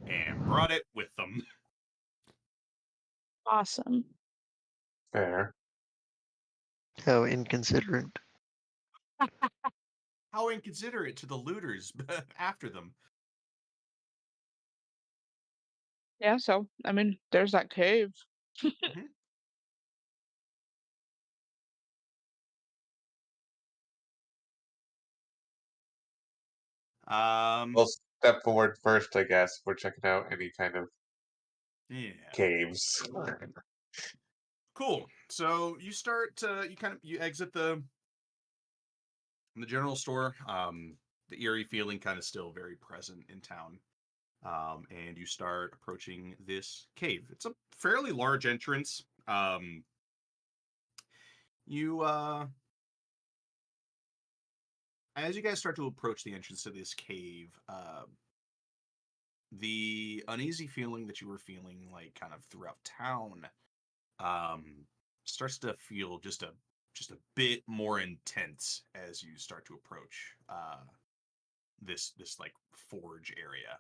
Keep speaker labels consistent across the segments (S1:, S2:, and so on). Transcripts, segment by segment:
S1: and brought it with them.
S2: Awesome.
S3: Fair.
S4: How inconsiderate.
S1: How inconsiderate to the looters after them.
S2: Yeah, so, I mean, there's that cave.
S1: Mhm.
S3: We'll step forward first, I guess. We're checking out any kind of
S1: Yeah.
S3: caves.
S1: Cool. So you start you exit the general store. The eerie feeling kind of still very present in town. And you start approaching this cave. It's a fairly large entrance. You As you guys start to approach the entrance to this cave, the uneasy feeling that you were feeling like kind of throughout town um starts to feel just a bit more intense as you start to approach this like forge area.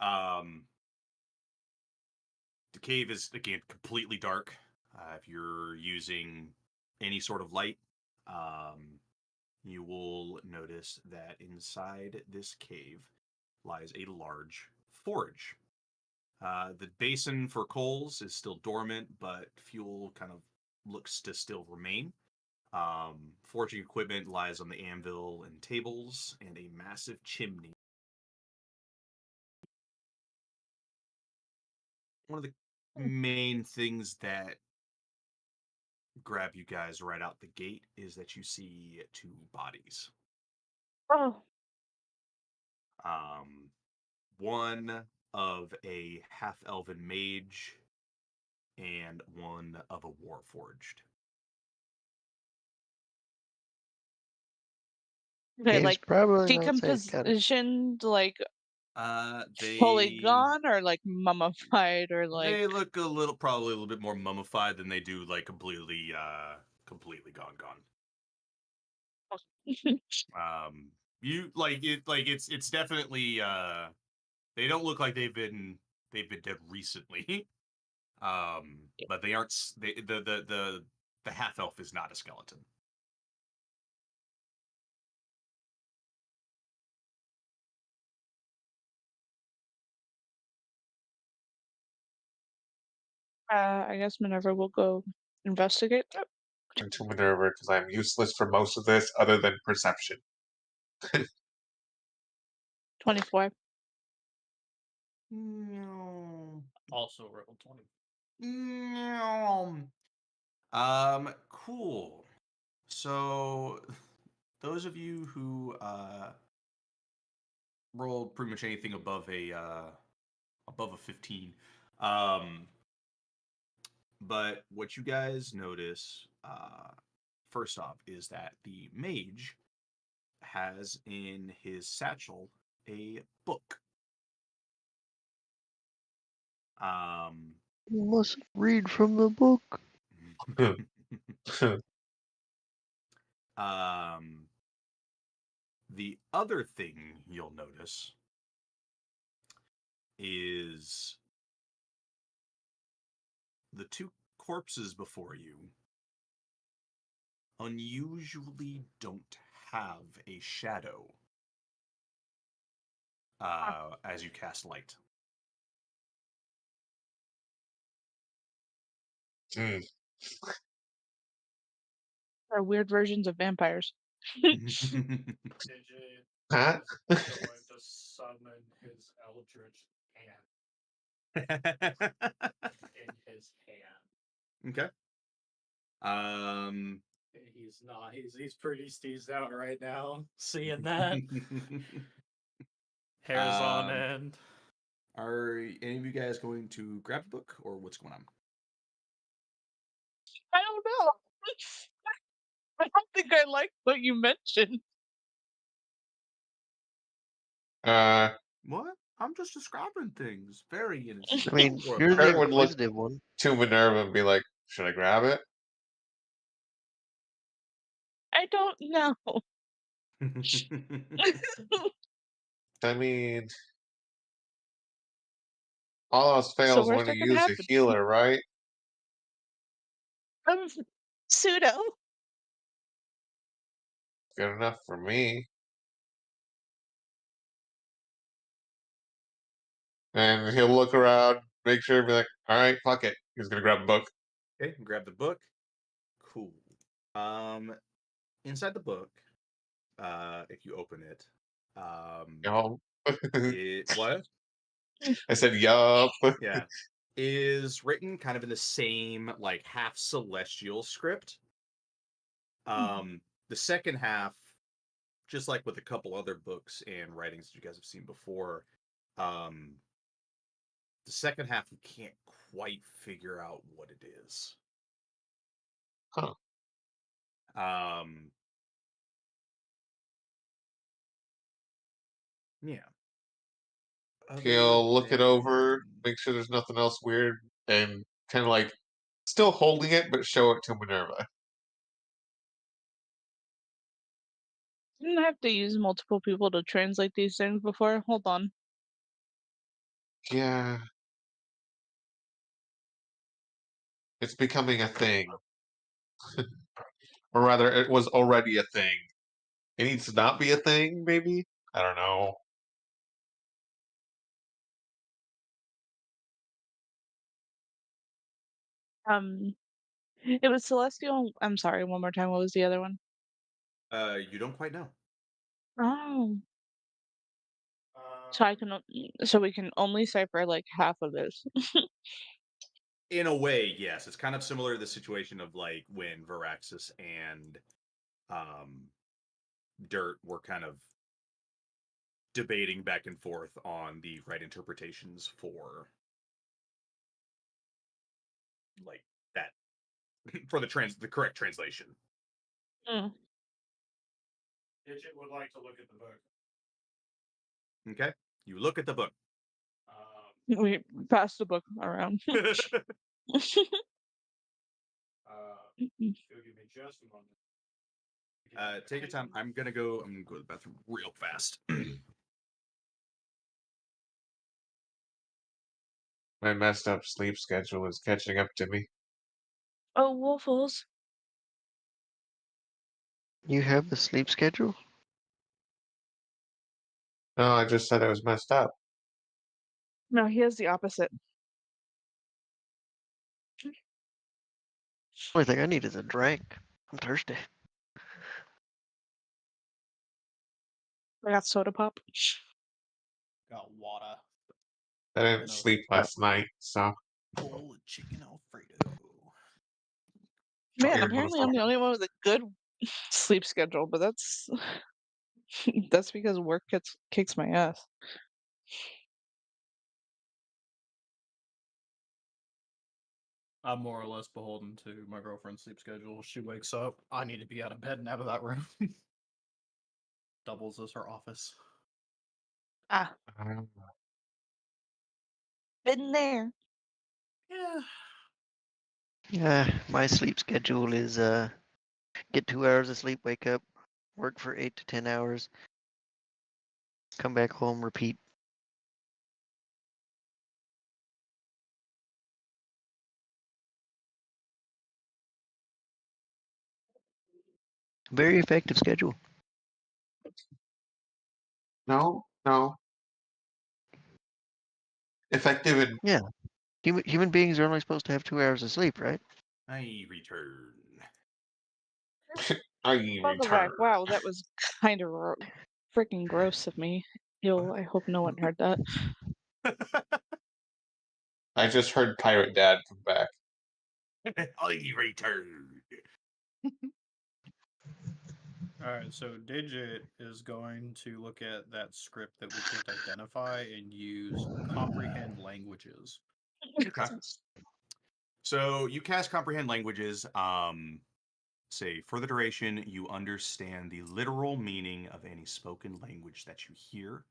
S1: Um the cave is again completely dark. If you're using any sort of light, um you will notice that inside this cave lies a large forge. The basin for coals is still dormant, but fuel kind of looks to still remain. Forging equipment lies on the anvil and tables, and a massive chimney. One of the
S2: Hmm.
S1: main things that grab you guys right out the gate is that you see two bodies.
S2: Oh,
S1: Um, one of a half elven mage and one of a warforged.
S2: they
S4: He's
S2: like
S4: probably not safe. Got it.
S2: decompositioned, like fully
S1: They
S2: gone, or like mummified, or like.
S1: they look probably a little bit more mummified than they do like completely gone. Um, you it's definitely they don't look like they've been dead recently. But they aren't the half elf is not a skeleton.
S2: I guess Minerva will go investigate that.
S3: Into Minerva because I'm useless for most of this other than perception.
S2: 24.
S1: No.
S5: Also roll 20.
S1: No. Cool. So, those of you who rolled pretty much anything above a 15, um, but what you guys notice, first off, is that the mage has in his satchel a book. Um,
S4: You must read from the book.
S1: um, the other thing you'll notice is the two corpses before you unusually don't have a shadow as you cast light.
S3: Hmm.
S2: Are weird versions of vampires.
S5: DJ
S3: Huh?
S5: is going to summon his eldritch hand in his hand.
S1: Okay.
S5: He's not. He's pretty steezed out right now. Seeing that hairs on
S1: Um,
S5: end.
S1: are any of you guys going to grab the book, or what's going on?
S2: I don't know. I don't think I like what you mentioned.
S1: What? I'm just describing things. Very innocent.
S4: I mean,
S1: Or
S4: you're the
S3: Kurt would look
S4: inquisitive one.
S3: to Minerva and be like, "Should I grab it?"
S2: I don't know.
S3: I mean, all else
S2: So
S3: fails
S2: where's
S3: when you
S2: that gonna
S3: use a
S2: happen?
S3: healer, right?
S2: Um, pseudo.
S3: Good enough for me. And he'll look around, make sure, be like, all right, fuck it. He's gonna grab a book.
S1: Okay, grab the book. Cool. Inside the book, if you open it,
S3: Y'all.
S1: it what?
S3: I said, yup.
S1: Yeah, is written kind of in the same like half celestial script. The second half, just like with a couple other books and writings that you guys have seen before, um, the second half you can't quite figure out what it is.
S3: Huh.
S1: Yeah. Other
S3: He'll look it over,
S1: than
S3: make sure there's nothing else weird, and kind of like still holding it, but show it to Minerva.
S2: Didn't have to use multiple people to translate these things before. Hold on.
S3: Yeah. It's becoming a thing. Or rather, it was already a thing. It needs to not be a thing, maybe? I don't know.
S2: It was celestial. I'm sorry. One more time. What was the other one?
S1: you don't quite know.
S2: Oh, so I can. So we can only cipher like half of this.
S1: In a way, yes. It's kind of similar to the situation of like when Varaxis and um, Dirt were kind of debating back and forth on the right interpretations for like that for the correct translation.
S2: Mm.
S5: Digit would like to look at the book.
S1: Okay, you look at the book.
S2: We passed the book around.
S5: Give me just a moment.
S1: Take your time. I'm gonna go to the bathroom real fast.
S3: My messed up sleep schedule is catching up to me.
S2: Oh, waffles.
S4: You have a sleep schedule?
S3: No, I just said I was messed up.
S2: No, he has the opposite.
S4: Only thing I need is a drink. I'm thirsty.
S2: I got soda pop.
S5: Got water.
S3: I didn't
S5: No.
S3: sleep last night, so.
S1: Bowl of chicken Alfredo.
S2: Man,
S3: Tired
S2: apparently I'm the
S3: motherfucker.
S2: only one with a good sleep schedule, but that's that's because work kicks my ass.
S5: I'm more or less beholden to my girlfriend's sleep schedule. She wakes up, I need to be out of bed and out of that room. Doubles as her office.
S2: Ah,
S3: Um,
S2: been there.
S5: Yeah.
S4: Yeah, my sleep schedule is get 2 hours of sleep, wake up, work for 8 to 10 hours, come back home, repeat. Very effective schedule.
S3: no, no. Effective in.
S4: Yeah, human beings are only supposed to have 2 hours of sleep, right?
S1: I return.
S3: I
S2: Welcome
S3: return.
S2: back. Wow, that was kind of freaking gross of me. Ew, I hope no one heard that.
S3: I just heard Pirate Dad come back.
S1: I return.
S5: Alright, so Digit is going to look at that script that we can't identify and use comprehend languages.
S1: Okay. So you cast comprehend languages. Say for the duration, you understand the literal meaning of any spoken language that you hear.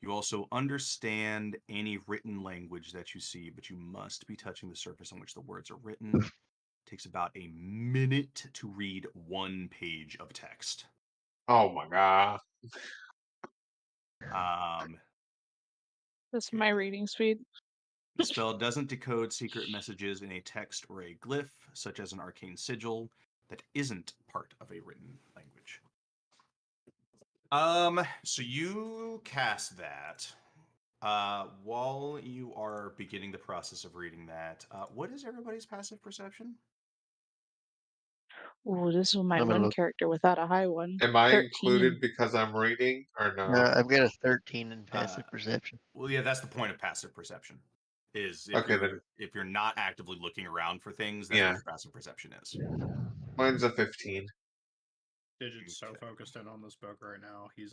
S1: You also understand any written language that you see, but you must be touching the surface on which the words are written. It takes about a minute to read 1 page of text.
S3: Oh my god.
S1: Um,
S2: That's my reading speed.
S1: the spell doesn't decode secret messages in a text or a glyph, such as an arcane sigil, that isn't part of a written language. So you cast that. While you are beginning the process of reading that, what is everybody's passive perception?
S2: Ooh, this was my
S4: I'm gonna
S2: one
S4: look.
S2: character without a high one.
S3: Am I
S2: 13.
S3: included because I'm reading or no?
S4: I've got a 13 in passive perception.
S1: Well, yeah, that's the point of passive perception. Is
S3: Okay, then.
S1: if you're not actively looking around for things, that's
S3: Yeah.
S1: what your passive perception is.
S3: Mine's a 15.
S5: Digit's so
S1: Okay.
S5: focused in on this book right now. He's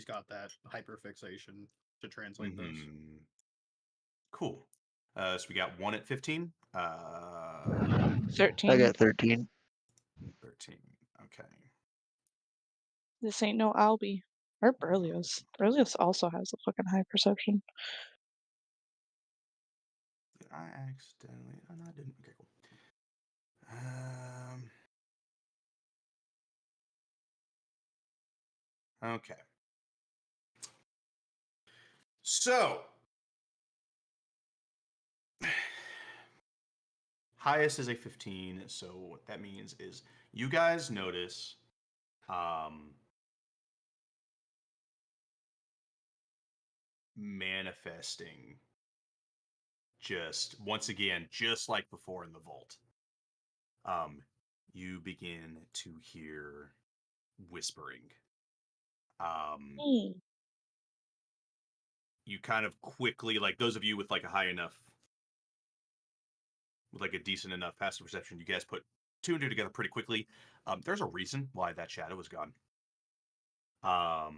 S5: got that hyperfixation to translate this.
S1: Mhm. Cool. So we got 1 at 15.
S2: 13.
S4: I got 13.
S1: 13. Okay.
S2: This ain't no Albie. Or Berlioz. Berlioz also has a fucking high perception.
S1: Did I accidentally? Oh, no, I didn't. Okay, cool. Okay. So, highest is a 15. So what that means is you guys notice manifesting just once again, just like before in the vault. You begin to hear whispering. You kind of quickly, like those of you with like a high enough, with like a decent enough passive perception, you guys put 2 and 2 together pretty quickly. There's a reason why that shadow is gone.
S2: Oh,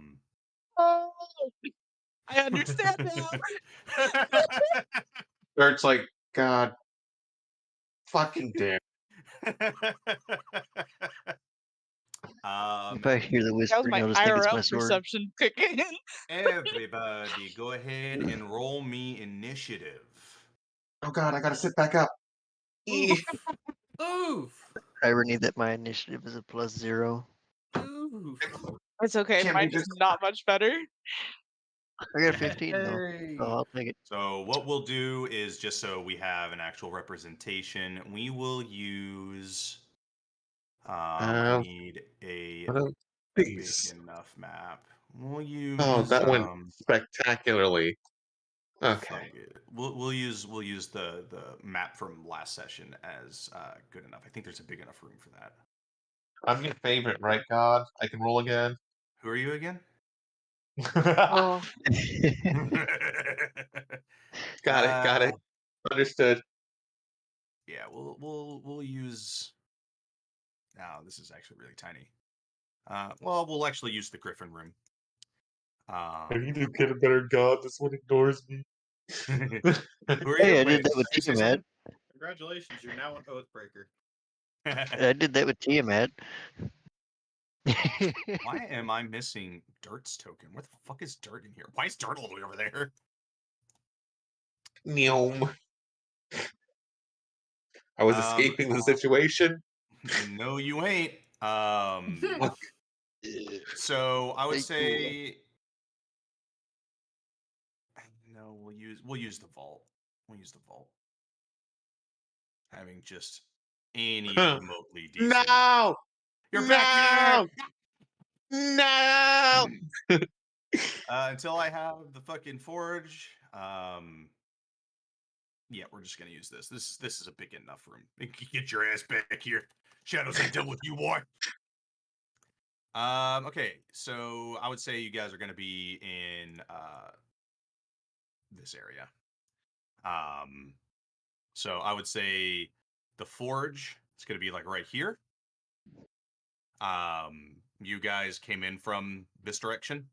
S2: I understand now.
S3: Or it's like, God fucking damn.
S4: If I hear the
S2: That was
S4: whispering,
S2: my
S4: I'll just think it's my
S2: IRL
S4: sword.
S2: perception kicking in.
S1: Everybody, go ahead and roll me initiative.
S3: Oh God, I gotta sit back up.
S5: Oof. Oof.
S4: Irony that my initiative is a +0.
S5: Oof.
S2: It's okay.
S3: Can't
S2: Mine
S3: be
S2: is
S3: just-
S2: not much better.
S4: I got 15 though.
S5: Hey.
S4: So I'll take it.
S1: So what we'll do is, just so we have an actual representation, we will use I need a
S3: what are
S1: big
S3: these?
S1: enough map. We'll use
S3: Oh, that went spectacularly.
S1: fuck
S3: Okay.
S1: it. We'll use the map from last session as good enough. I think there's a big enough room for that.
S3: I'm your favorite, right, God? I can roll again.
S1: Who are you again?
S2: Oh,
S3: Got it. Understood.
S1: Yeah, we'll use. Now this is actually really tiny. Well, we'll actually use the Griffin room.
S3: I need to get a better God. This one ignores me.
S1: Who are you?
S4: Hey, I
S1: Wait,
S4: did that with
S1: did you say
S4: Tiamat.
S5: Congratulations, you're now an Oathbreaker.
S1: something?
S4: I did that with Tiamat.
S1: Why am I missing Dirt's token? Where the fuck is Dirt in here? Why is Dirt all the way over there?
S3: Neom. I was escaping the situation.
S1: No, you ain't. So I would
S4: Hey,
S1: say no. We'll use the vault. We'll use the vault. Having just any remotely decent.
S3: No!
S1: You're back
S3: No!
S1: here. Until I have the fucking forge. Yeah, we're just gonna use this. This is a big enough room. Get your ass back here. Shadows ain't done with you, boy. Okay, so I would say you guys are gonna be in this area. So I would say the forge is gonna be like right here. You guys came in from this direction.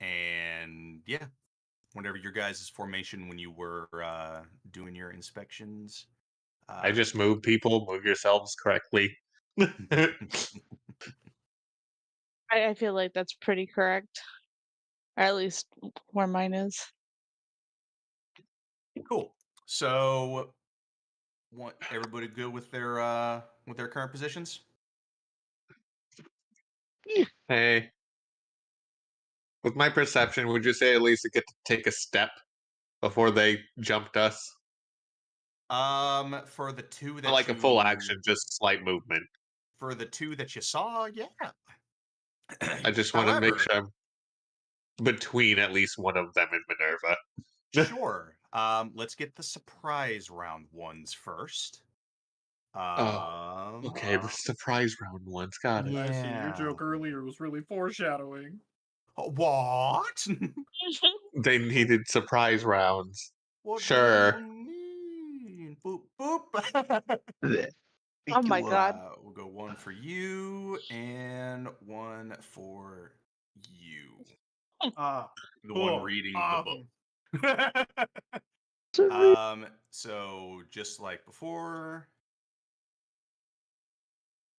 S1: And yeah, whatever your guys' formation when you were doing your inspections.
S3: I just move people. Move yourselves correctly.
S2: I feel like that's pretty correct. Or at least where mine is.
S1: Cool. So, want everybody good with their current positions?
S3: Hey, with my perception, would you say at least get to take a step before they jumped us?
S1: For the two
S3: Not
S1: that
S3: like a
S1: you
S3: full action, just slight movement.
S1: for the two that you saw, yeah.
S3: I just want to make
S1: However,
S3: sure I'm between at least one of them and Minerva.
S1: sure. Let's get the surprise round ones first.
S3: Okay, the surprise round ones. Got it.
S5: I see. Your
S1: Yeah.
S5: joke earlier was really foreshadowing.
S1: What?
S3: They needed surprise rounds.
S1: What do
S3: Sure.
S1: you mean? Boop boop.
S4: Blech.
S2: Oh
S4: Eat
S2: my
S4: you up.
S2: God.
S1: We'll go one for you and one for you.
S5: Ah,
S1: The one
S5: cool.
S1: reading the book.
S4: Sorry.
S1: So just like before,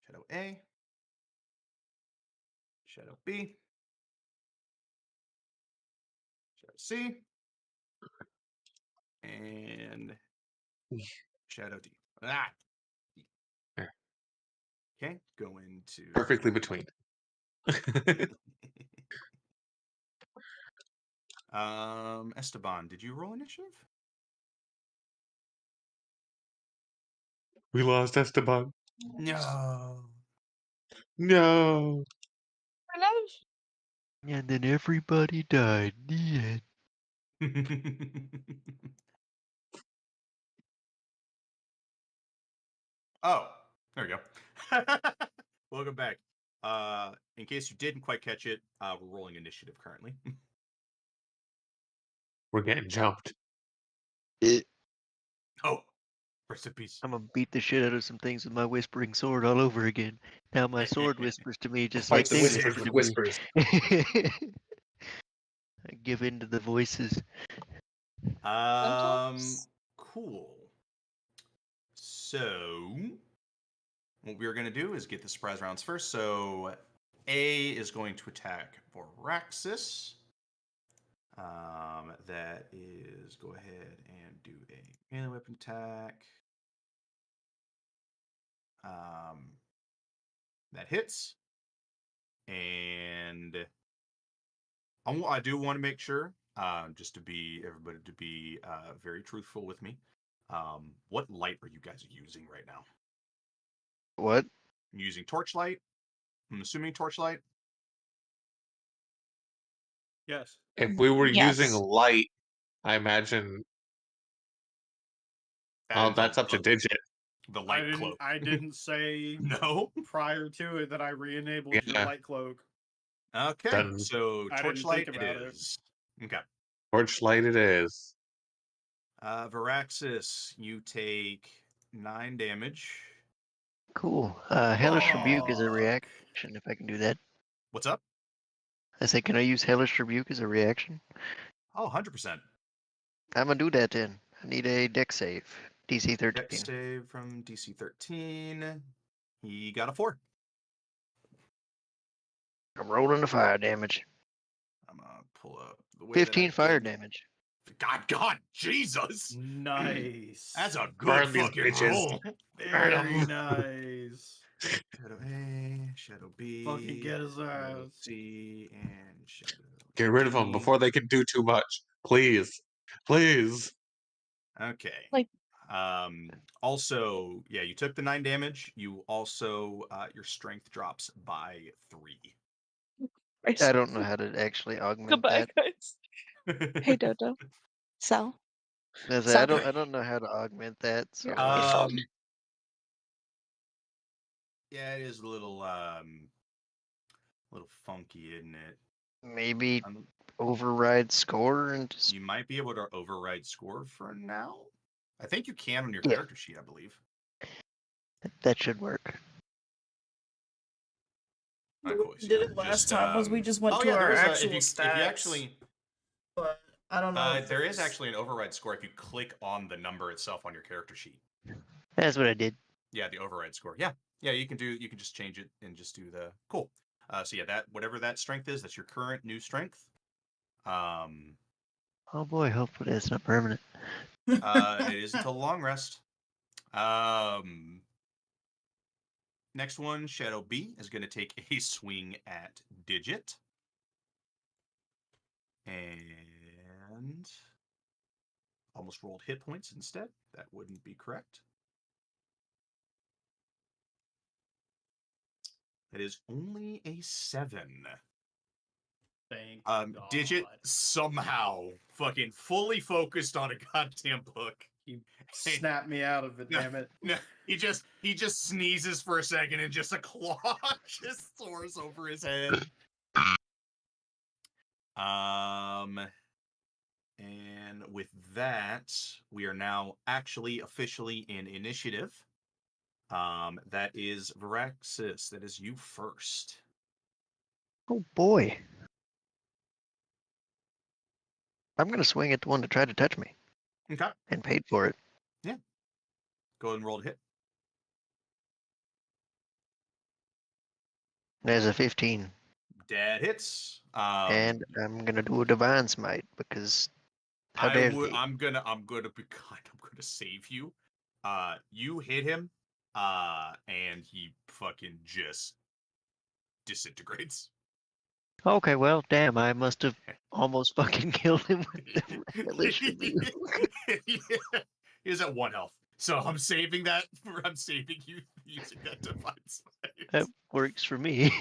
S1: Shadow A, Shadow B, Shadow C, and Shadow D. Ah.
S3: There.
S1: Okay, go into
S3: Perfectly between.
S1: Esteban, did you roll initiative?
S3: We lost Esteban.
S1: No.
S3: No.
S4: And then everybody died. The end.
S1: Oh, there we go. Welcome back. In case you didn't quite catch it, we're rolling initiative currently.
S3: We're getting jumped.
S1: Oh, rest in peace.
S4: I'm gonna beat the shit out of some things with my whispering sword all over again. Now my sword whispers to me just
S3: Fight
S4: like
S3: the
S4: they
S3: whispers
S4: whisper
S3: with
S4: to me.
S3: whispers.
S4: I give in to the voices.
S2: Sometimes.
S1: Cool. So, what we're going to do is get the surprise rounds first. So, A is going to attack Voraxis. That is, go ahead and do a melee weapon attack. That hits. And I do want to make sure, just to be everybody to be very truthful with me. What light are you guys using right now?
S4: What?
S1: Using torchlight? I'm assuming torchlight.
S5: yes.
S3: If we were using
S2: Yes.
S3: light, I imagine. Oh, that's up to Digit.
S1: The light cloak.
S5: I didn't say
S1: No.
S5: prior to it that I re-enabled your
S3: Yeah.
S5: light cloak.
S1: Okay,
S3: Then
S1: so
S5: I didn't
S1: torchlight
S5: think
S1: it
S5: about it.
S1: is. Okay.
S3: Torchlight it is.
S1: Varaxis, you take 9 damage.
S4: Cool. Hellish Rebuke is a
S1: Fuck.
S4: reaction if I can do that.
S1: What's up?
S4: I say, can I use Hellish Rebuke as a reaction?
S1: Oh, 100%.
S4: I'm gonna do that then. I need a deck save. DC 13.
S1: Dex save from DC 13. He got a 4.
S4: I'm rolling the fire damage.
S1: I'm gonna pull up the way
S4: 15
S1: that
S4: fire damage.
S1: God, Jesus!
S5: Nice.
S1: That's a good
S3: Burn these
S1: fucking
S3: bitches.
S1: roll.
S5: very nice.
S1: Shadow A, Shadow B,
S5: Fucking get his
S1: Shadow
S5: ass.
S1: C, and Shadow
S3: Get rid of them
S1: D.
S3: before they can do too much. Please. Please.
S1: Okay.
S2: Like-
S1: Also, yeah, you took the 9 damage. You also your strength drops by 3.
S4: I don't know how to actually augment
S2: Goodbye,
S4: that.
S2: guys. Hey, Dodo. Sal.
S4: I say, I don't know how to augment that. So
S2: You're on your phone.
S1: Yeah, it is a little funky, isn't it?
S4: maybe override score and just
S1: You might be able to override score for now. I think you can on your
S4: Yeah.
S1: character sheet, I believe.
S4: that should work.
S1: Not cool.
S6: We did it last time was we just went to
S1: there
S6: our
S1: is
S6: actual
S1: if
S6: stats.
S1: you actually
S6: But I don't know. if
S1: there is
S6: it's-
S1: actually an override score if you click on the number itself on your character sheet.
S4: That's what I did.
S1: Yeah, the override score. Yeah, you can just change it and just do the cool. So yeah, that whatever that strength is, that's your current new strength.
S4: Oh boy, hopefully it's not permanent.
S1: It is until long rest. Next one, Shadow B is going to take a swing at Digit. And almost rolled hit points instead. That wouldn't be correct. That is only a 7.
S5: Thank
S1: Digit
S5: God.
S1: somehow fucking fully focused on a goddamn book.
S5: You snapped me out of it,
S1: No,
S5: damn it.
S1: No, he just sneezes for a second and just a claw just soars over his head. And with that, we are now actually officially in initiative. That is Veraxis. That is you first.
S4: Oh boy. I'm gonna swing at the one that tried to touch me
S1: Okay.
S4: and paid for it.
S1: Go ahead and roll to hit.
S4: There's a 15.
S1: Dead hits.
S4: And I'm gonna do a divine smite because how dare thee?
S1: I'm gonna be kind. I'm gonna save you. You hit him, and he fucking just disintegrates.
S4: Okay, well, damn, I must have almost fucking killed him with the hellish rebuke.
S1: Yeah. He is at 1 health. So I'm saving that I'm saving you using that divine smite.
S4: That works for me.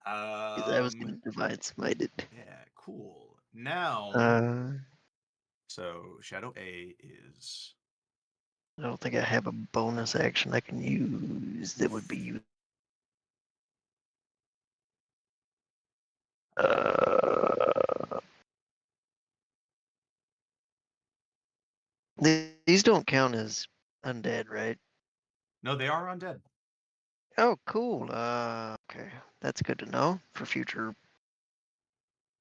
S4: 'Cause I was
S1: Um
S4: getting divine smited.
S1: yeah, cool. Now so Shadow A is
S4: I don't think I have a bonus action I can use that would be used. These don't count as undead, right?
S1: no, they are undead.
S4: Oh, cool. Okay, that's good to know for future.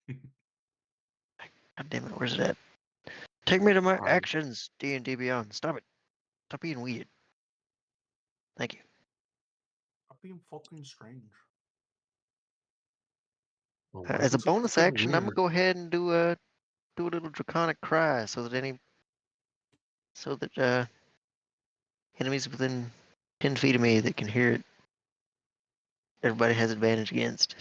S4: God damn it, where's it at? Take me to my actions, D&D Beyond. Stop it. Stop being weird. Thank you.
S1: Stop being fucking strange.
S3: Well,
S4: As a
S3: what's
S4: bonus
S3: so
S4: action, I'm gonna
S3: weird?
S4: go ahead and do a little draconic cry so that enemies within 10 feet of me that can hear it, everybody has advantage against.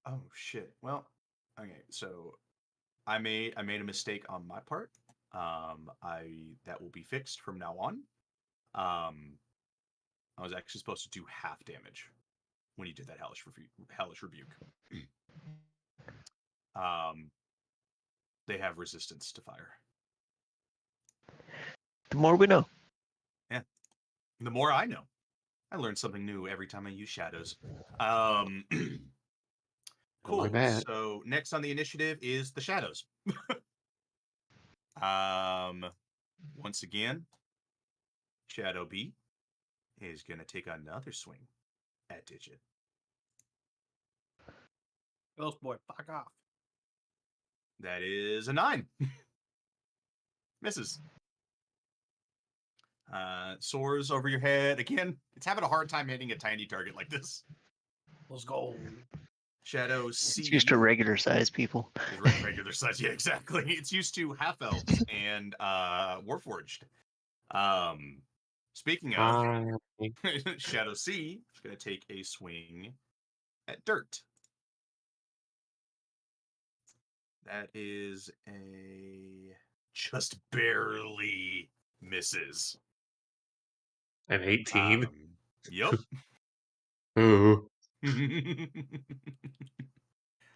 S1: Oh shit. Well, okay, so I made a mistake on my part. That will be fixed from now on. I was actually supposed to do half damage when you did that hellish rebuke. They have resistance to fire.
S4: The more we know.
S1: Yeah. The more I know. I learn something new every time I use shadows. Cool. So next on the initiative is the shadows. Once again, Shadow B is going to take another swing at Digit.
S5: Ghost boy, fuck off.
S1: That is a 9. Misses. Soars over your head. Again, it's having a hard time hitting a tiny target like this.
S5: Let's go.
S1: Shadow C.
S4: It's used to regular size people.
S1: Regular size, yeah, exactly. It's used to half elves and Warforged. Speaking of, Shadow C is going to take a swing at Dirt. That is a just barely misses.
S3: An 18.
S1: Yep.
S3: Ooh.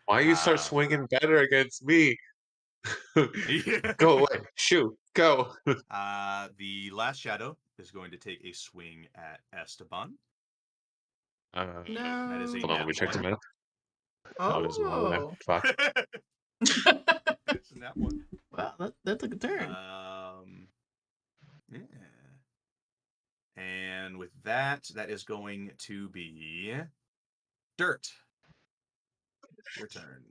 S3: Why you start swinging better against me? Go away. Shoot. Go.
S1: The last shadow is going to take a swing at Esteban.
S6: No.
S1: That is a
S3: Hold on, let me check some out. There's one left.
S6: Oh.
S3: Fuck.
S1: It's in that one.
S6: Wow, that took a turn.
S1: Yeah. And with that, that is going to be Dirt. Your turn.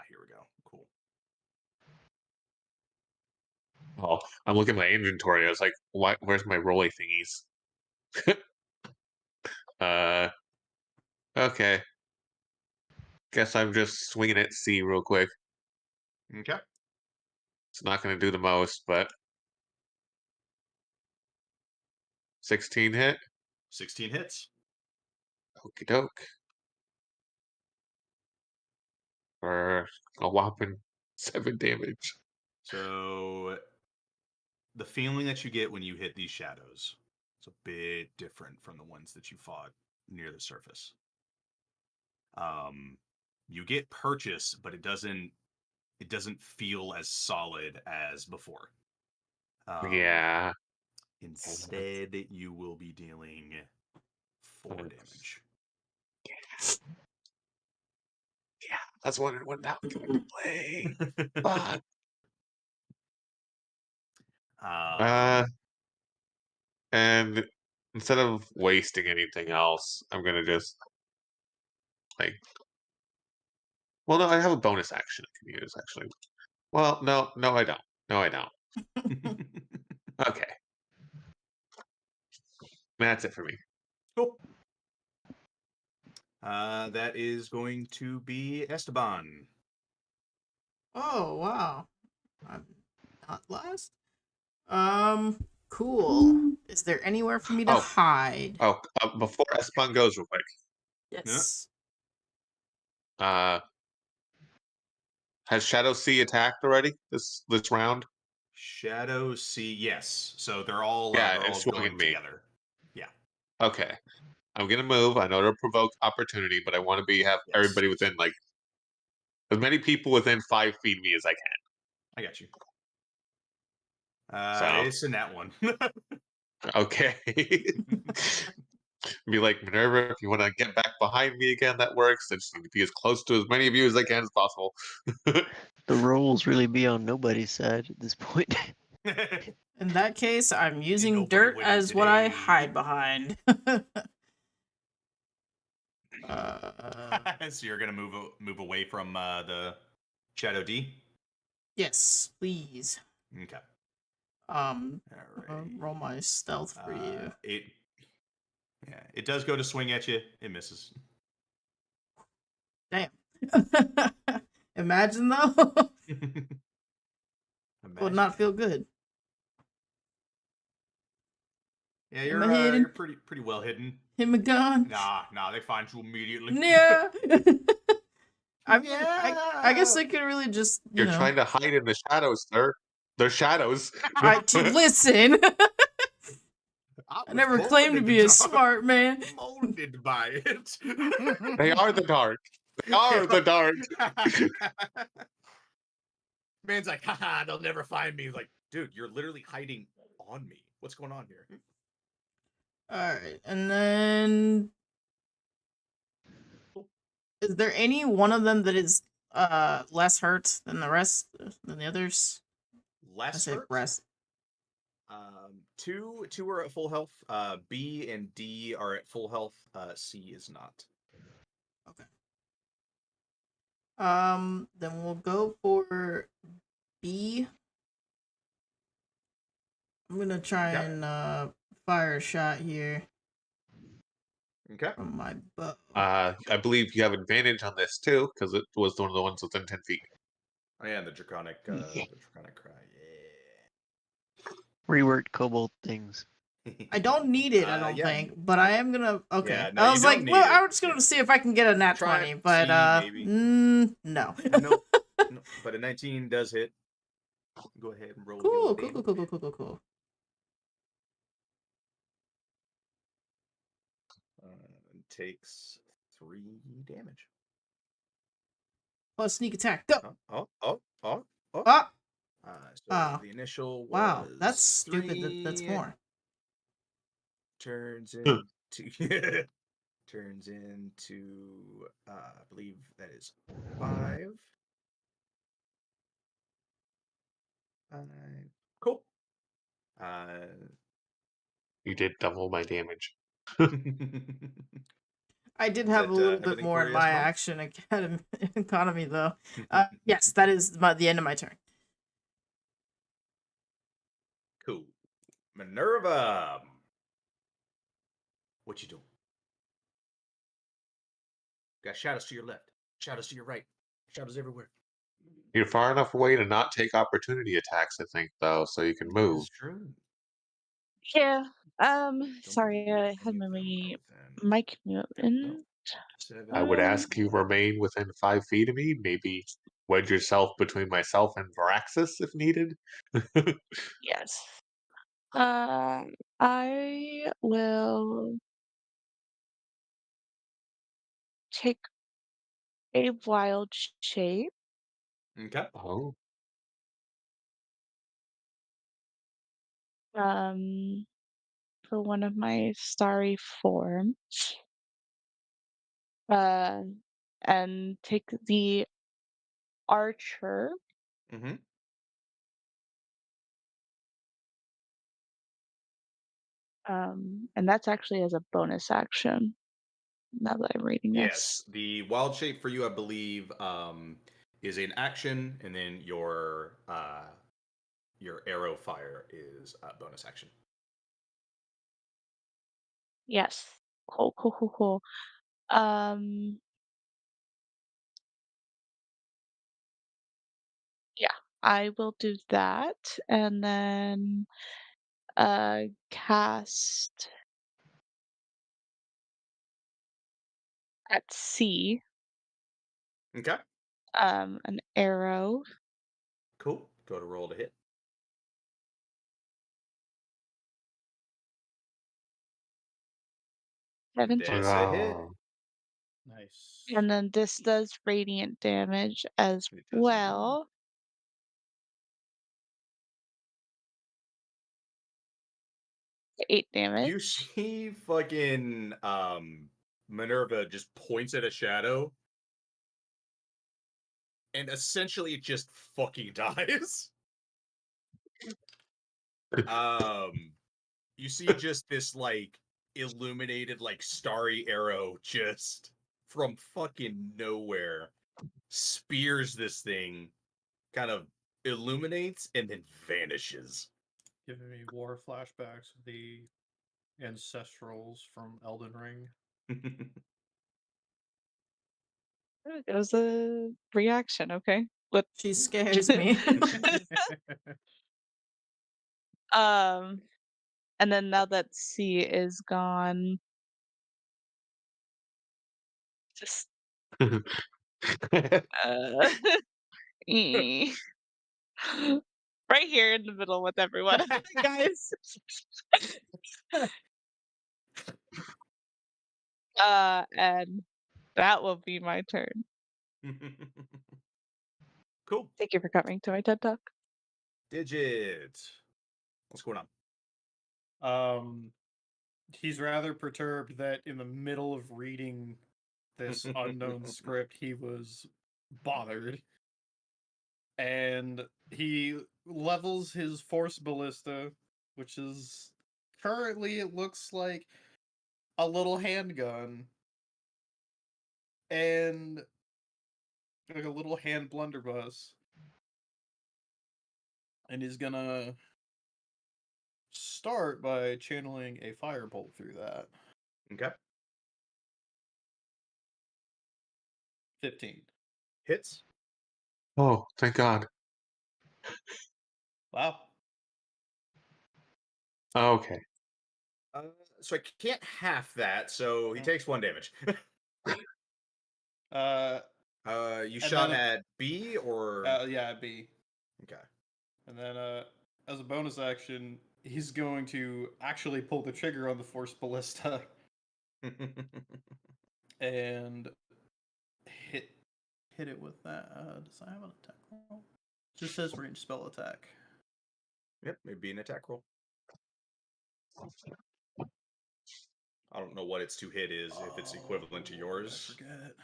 S1: Here we go. Cool.
S3: Oh, I'm looking at my inventory. I was like, where's my rolly thingies? Okay. Guess I'm just swinging at C real quick.
S1: Okay.
S3: It's not going to do the most, but 16 hit.
S1: 16 hits.
S3: Okie doke. For a whopping 7 damage.
S1: So the feeling that you get when you hit these shadows is a bit different from the ones that you fought near the surface. You get purchase, but it doesn't feel as solid as before.
S3: Yeah.
S1: Instead, you will be dealing 4 damage.
S3: Yeah, that's what it went down to play. Fuck. And instead of wasting anything else, I'm gonna just like. Well, no, I have a bonus action I can use actually. Well, no, I don't. No, I don't. Okay, that's it for me.
S1: Cool. That is going to be Esteban.
S6: Oh wow, I'm not last. Cool. Is there anywhere for me to hide?
S3: Oh, before Esteban goes real quick.
S6: Yes.
S3: Has Shadow Sea attacked already this round?
S1: Shadow Sea, yes. So they're all
S3: it's swinging
S1: going
S3: me.
S1: together. Yeah.
S3: Okay, I'm gonna move. I know it'll provoke opportunity, but I want to have everybody within like as many people within 5 feet of me as I can.
S1: I got you.
S3: So
S1: It's in that one.
S3: okay. Be like, Minerva, if you want to get back behind me again, that works. I just need to be as close to as many of you as I can as possible.
S4: The roles really be on nobody's side at this point.
S6: In that case, I'm using
S1: nobody
S6: dirt
S1: winning
S6: as what I
S1: today.
S6: hide behind.
S1: So you're gonna move away from the Shadow D.
S6: Yes, please.
S1: Okay.
S6: All
S1: right.
S6: Roll my stealth for you.
S1: It does go to swing at you. It misses.
S6: Damn. Imagine though. Would not feel good.
S1: Yeah, you're pretty well hidden.
S6: Hit my gun.
S1: Nah, they find you immediately.
S6: Yeah. I guess they could really just
S3: You're trying to hide in the shadows, sir. They're shadows.
S6: Listen. I never claimed to be a smart man.
S1: Molded by it.
S3: They are the dark. They are the dark.
S1: Man's like, haha, they'll never find me. Like, dude, you're literally hiding on me. What's going on here?
S6: Alright, and then is there any one of them that is less hurt than the rest than the others?
S1: Less hurt?
S6: Rest.
S1: Two are at full health. B and D are at full health. C is not.
S6: Okay. Then we'll go for B. I'm gonna try and fire a shot here.
S1: Okay.
S6: From my bow.
S3: I believe you have advantage on this too, because it was one of the ones within 10 feet.
S1: Oh yeah, the draconic cry. Yeah.
S4: Reworked kobold things.
S6: I don't need it, I don't think, but I am gonna. Okay,
S1: Yeah, no,
S6: I was like, well, I'm just gonna see if I can get a nat 20, but no.
S1: No, but a 19 does hit. Go ahead and roll.
S6: Cool.
S1: Takes 3 damage.
S6: Plus sneak attack. Go.
S1: Oh.
S6: So
S1: the initial was
S6: wow, that's
S1: 3,
S6: stupid. That's more.
S1: Turns into I believe that is 5. Cool.
S3: You did double my damage.
S6: I did have a little bit more in my action economy, though. Yes, that is the end of my turn.
S1: Cool. Minerva. What you doing? Got shadows to your left, shadows to your right, shadows everywhere.
S3: You're far enough away to not take opportunity attacks, I think, though, so you can move.
S1: That's true.
S2: Yeah.
S1: Don't
S2: Sorry,
S1: believe
S2: I had
S1: any
S2: my
S1: of them are within.
S2: mic muted.
S1: 7.
S3: I would ask you
S1: 11.
S3: remain within 5 feet of me. Maybe wedge yourself between myself and Varaxis if needed.
S2: Yes. I will take a wild shape.
S1: Okay.
S3: Oh.
S2: For one of my starry forms. And take the archer.
S1: Mm-hmm.
S2: And that's actually as a bonus action. Now that I'm reading
S1: Yes,
S2: this.
S1: the wild shape for you, I believe, is an action, and then your arrow fire is a bonus action.
S2: Yes. Cool. Yeah, I will do that, and then cast at sea
S1: Okay.
S2: an arrow.
S1: Cool. Go to roll to hit.
S2: 17.
S1: That's a hit.
S3: Oh.
S5: Nice.
S2: And then this does radiant damage as
S1: It does
S2: well. 8 damage.
S1: You see fucking Minerva just points at a shadow, and essentially it just fucking dies. You see just this like illuminated like starry arrow just from fucking nowhere spears this thing, kind of illuminates and then vanishes.
S5: Giving me war flashbacks of the ancestrals from Elden Ring.
S2: It was a reaction, okay. But
S6: She scares me.
S2: and then now that C is gone, just eh. Right here in the middle with everyone, guys. And that will be my turn.
S1: Cool.
S2: Thank you for coming to my TED Talk.
S1: Digit. What's going on?
S5: He's rather perturbed that in the middle of reading this unknown script, he was bothered. And he levels his force ballista, which is currently, it looks like a little handgun and like a little hand blunderbuss. And he's gonna start by channeling a firebolt through that.
S1: Okay.
S5: 15.
S1: Hits.
S3: Oh, thank God.
S5: Wow.
S3: Okay.
S1: So I can't half that, so he takes 1 damage. You shot at B or
S5: yeah, B.
S1: Okay.
S5: And then as a bonus action, he's going to actually pull the trigger on the force ballista and hit it with that. Does I have an attack roll? It just says range spell attack.
S1: Yep, maybe an attack roll. I don't know what its to hit is, if it's equivalent to yours.
S5: I forget.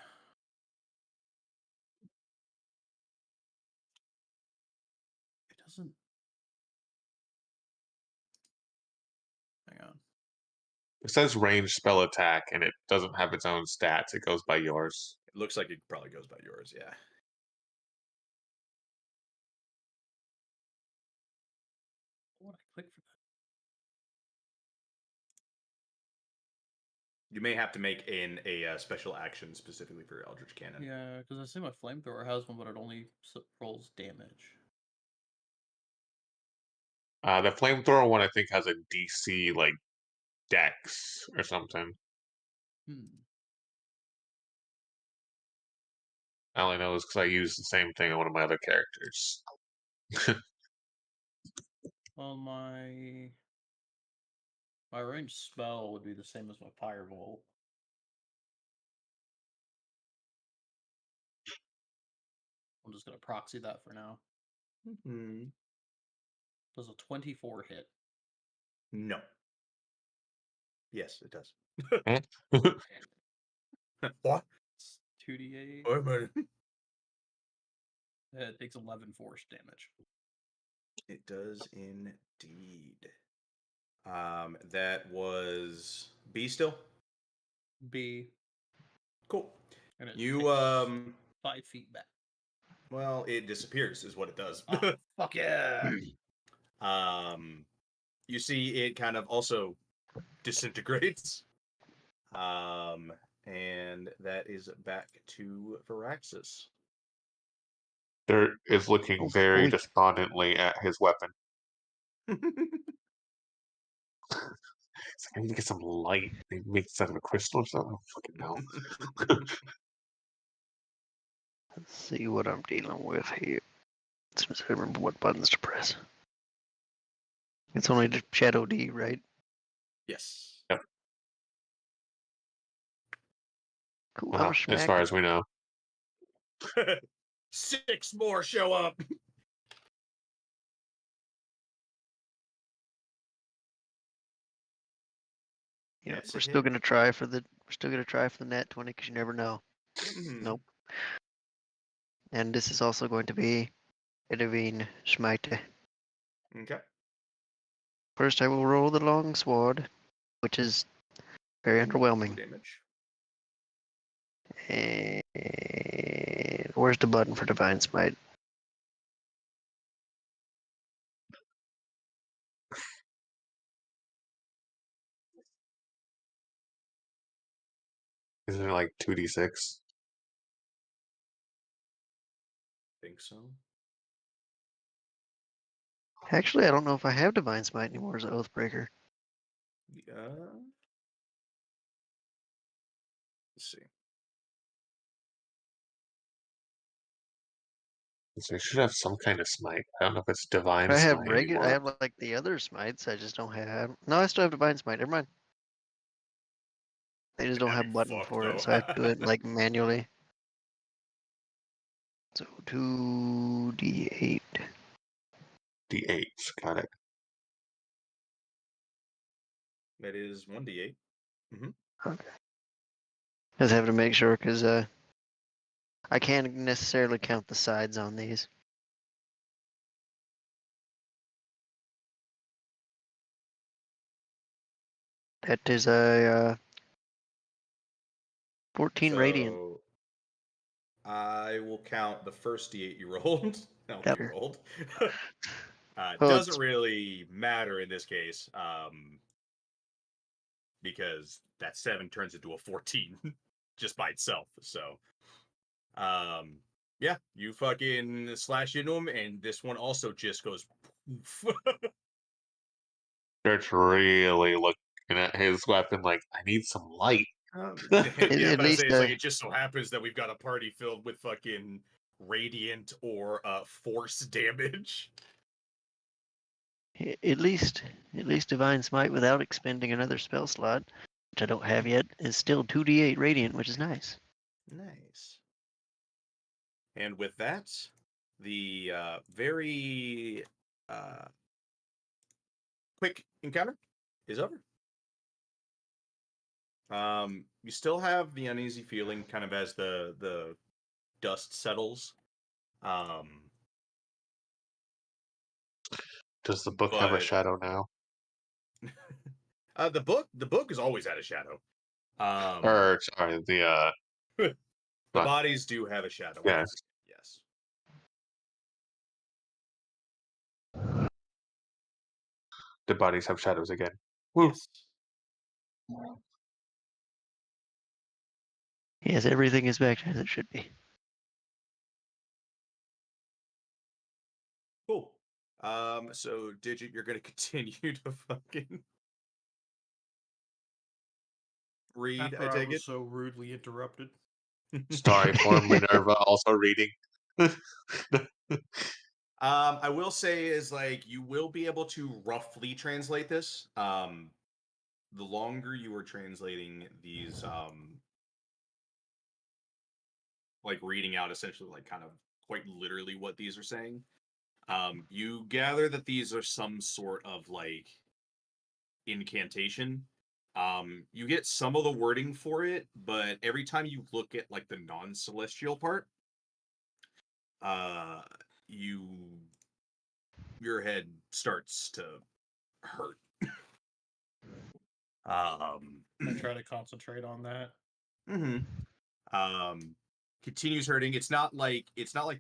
S5: It doesn't. Hang on.
S3: It says range spell attack, and it doesn't have its own stats. It goes by yours.
S1: It looks like it probably goes by yours, yeah.
S5: What I click for that?
S1: You may have to make a special action specifically for your Eldritch Cannon.
S5: Yeah, because I see my flamethrower has one, but it only rolls damage.
S3: The flamethrower one, I think, has a DC like Dex or something. I only know this because I use the same thing on one of my other characters.
S5: Well, my ranged spell would be the same as my firebolt. I'm just gonna proxy that for now. Does a 24 hit?
S1: No. Yes, it does. What?
S5: It's 2d8.
S1: Oh, man.
S5: It takes 11 force damage.
S1: It does indeed. That was B still?
S5: B.
S1: Cool.
S5: And it
S1: You
S5: takes 5 feet back.
S1: well, it disappears is what it does.
S5: Oh, fuck yeah.
S1: You see it kind of also disintegrates. And that is back to Varaxis.
S3: Dirt is looking very
S4: holy-
S3: despondently at his weapon. It's like, I need to get some light. Maybe make this out of a crystal or something. I don't fucking know.
S4: Let's see what I'm dealing with here. As soon as I remember what buttons to press. It's only the Shadow D, right?
S1: Yes.
S3: Yep.
S4: Cool. I'm
S3: As
S4: smacking.
S3: far as we know.
S1: 6 more show up.
S4: Yeah,
S1: Yes,
S4: we're
S1: it
S4: still
S1: hit.
S4: gonna try for the nat 20 because you never know. Nope. And this is also going to be a divine smite.
S1: Okay.
S4: First, I will roll the long sword, which is very underwhelming.
S1: Damage.
S4: And where's the button for divine smite?
S3: Isn't it like 2d6?
S1: Think so.
S4: Actually, I don't know if I have divine smite anymore as an Oathbreaker.
S1: Yeah. Let's see.
S3: So you should have some kind of smite. I don't know if it's divine
S4: I have
S3: smite
S4: regular. I
S3: anymore.
S4: have like the other smites. I just don't have. No, I still have divine smite. Never mind. They just don't
S1: That'd
S4: have
S1: be
S4: a button
S1: fucked,
S4: for
S1: though.
S4: it, so I have to do it like manually. So 2d8.
S3: D8. Got it.
S1: That is 1d8.
S4: Okay. Just have to make sure because I can't necessarily count the sides on these. That is a 14 radiant.
S1: So I will count the first d8 you rolled. No,
S4: Yep.
S1: you rolled.
S4: Well,
S1: Doesn't
S4: it's-
S1: really matter in this case, because that 7 turns into a 14 just by itself. So, yeah, you fucking slash into him, and this one also just goes poof.
S3: Dirt's really looking at his weapon like, I need some light.
S1: Yeah,
S4: at
S1: but I say
S4: least
S1: it's like it just so happens that we've got a party filled with fucking radiant or force damage.
S4: at least divine smite without expending another spell slot, which I don't have yet, is still 2d8 radiant, which is nice.
S1: Nice. And with that, the very quick encounter is over. You still have the uneasy feeling kind of as the dust settles.
S3: Does the book have a
S1: But-
S3: shadow now?
S1: The book has always had a shadow.
S3: Or sorry,
S1: the
S3: but-
S1: bodies do have a shadow.
S3: Yes.
S1: Yes.
S3: the bodies have shadows again. Woo.
S1: Yes.
S4: Yes, everything is back as it should be.
S1: Cool. So Digit, you're gonna continue to fucking read,
S5: After
S1: I
S5: I
S1: take
S5: was
S1: it.
S5: so rudely interrupted.
S3: Sorry for Minerva also reading.
S1: I will say is like you will be able to roughly translate this. The longer you are translating these, like reading out essentially like kind of quite literally what these are saying, you gather that these are some sort of like incantation. You get some of the wording for it, but every time you look at like the non-celestial part, uh, you your head starts to hurt.
S5: I try to concentrate on that.
S1: Mhm. Continues hurting. It's not like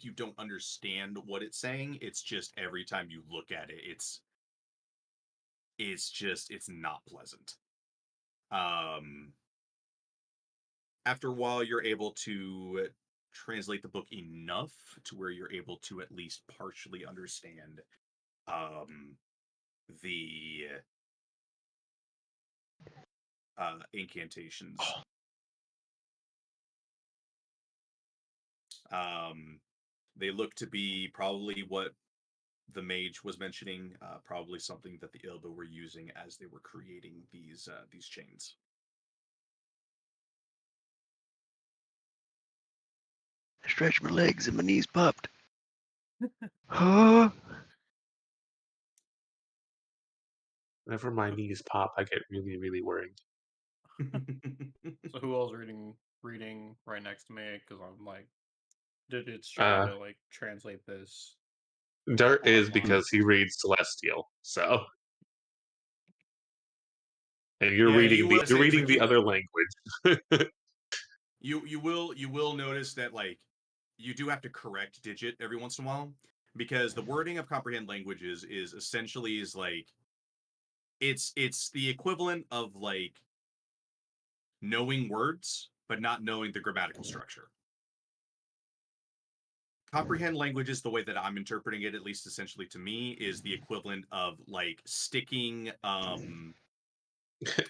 S1: you don't understand what it's saying. It's just every time you look at it, it's not pleasant. After a while, you're able to translate the book enough to where you're able to at least partially understand the incantations. They look to be probably what the mage was mentioning, probably something that the Ilba were using as they were creating these chains.
S4: I stretched my legs and my knees popped. Huh?
S3: Whenever my knees pop, I get really, really worried.
S5: So who else reading right next to me? Because I'm like, it's trying to like translate this.
S3: Dirt is
S5: online.
S3: because he reads Celestial, so. And you're
S1: Yeah,
S3: reading
S1: you will say it's like
S3: the other language.
S1: you will notice that like you do have to correct Digit every once in a while because the wording of comprehend languages is essentially is like it's the equivalent of like knowing words but not knowing the grammatical structure. Comprehend languages, the way that I'm interpreting it, at least essentially to me, is the equivalent of like sticking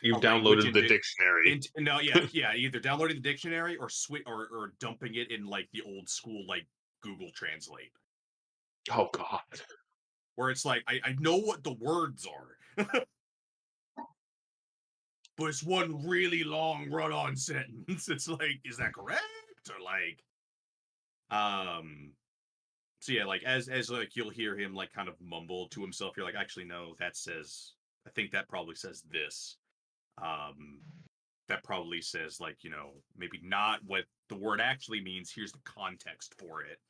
S3: You've
S1: a language
S3: downloaded the dictionary.
S1: no, yeah, either downloading the dictionary or or dumping it in like the old school like Google Translate,
S3: Oh God.
S1: where it's like I know what the words are, but it's one really long run-on sentence. It's like, is that correct? Or like, so yeah, like as like you'll hear him like kind of mumble to himself. You're like, actually, no, that says. I think that probably says this. Um, that probably says like maybe not what the word actually means. Here's the context for it.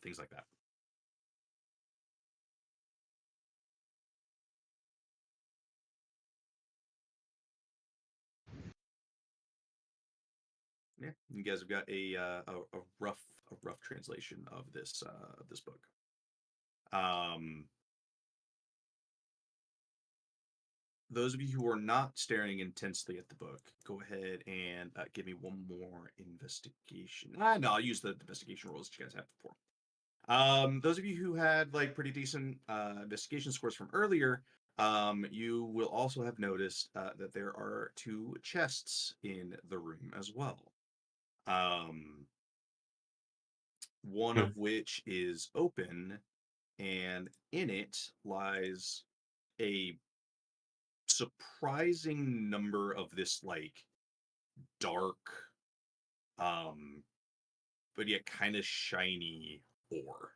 S1: Things like that. Yeah, you guys have got a rough translation of this book. Those of you who are not staring intensely at the book, go ahead and give me one more investigation. No, I'll use the investigation rolls that you guys have before. Those of you who had like pretty decent investigation scores from earlier, you will also have noticed that there are 2 chests in the room as well. One of which is open, and in it lies a surprising number of this like dark, but yet kind of shiny ore.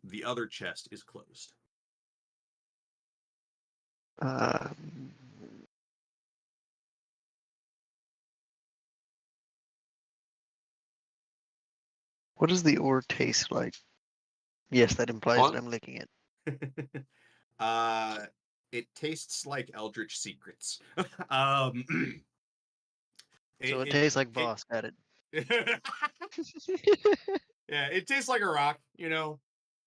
S1: The other chest is closed.
S4: What does the ore taste like? Yes, that implies that I'm licking it.
S1: It tastes like Eldritch Secrets.
S4: So it tastes like Voss. Got it.
S1: Yeah, it tastes like a rock,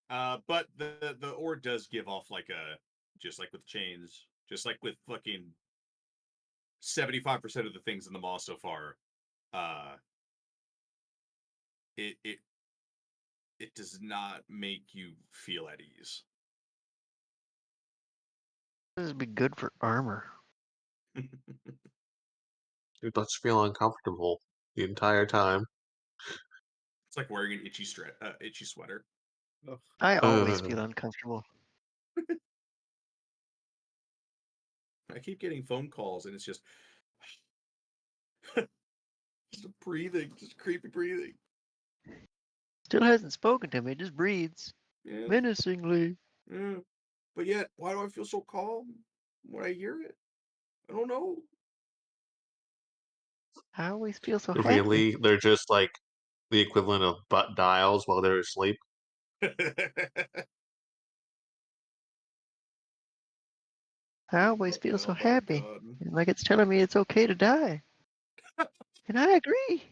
S1: but the ore does give off like a, just like with chains, just like with fucking 75% of the things in the mall so far, it does not make you feel at ease.
S4: This would be good for armor.
S3: Dude, let's feel uncomfortable the entire time.
S1: It's like wearing an itchy sweater.
S5: Ugh.
S4: I always feel uncomfortable.
S1: I keep getting phone calls, and it's just just breathing, just creepy breathing.
S4: Still hasn't spoken to me, just breathes.
S1: Yeah.
S4: Menacingly.
S1: Yeah. But yet, why do I feel so calm when I hear it? I don't know.
S4: I always feel so happy.
S3: Really? They're just like the equivalent of butt dials while they're asleep?
S4: I always feel so
S1: Oh my
S4: happy.
S1: God.
S4: Like it's telling me it's okay to die. And I agree.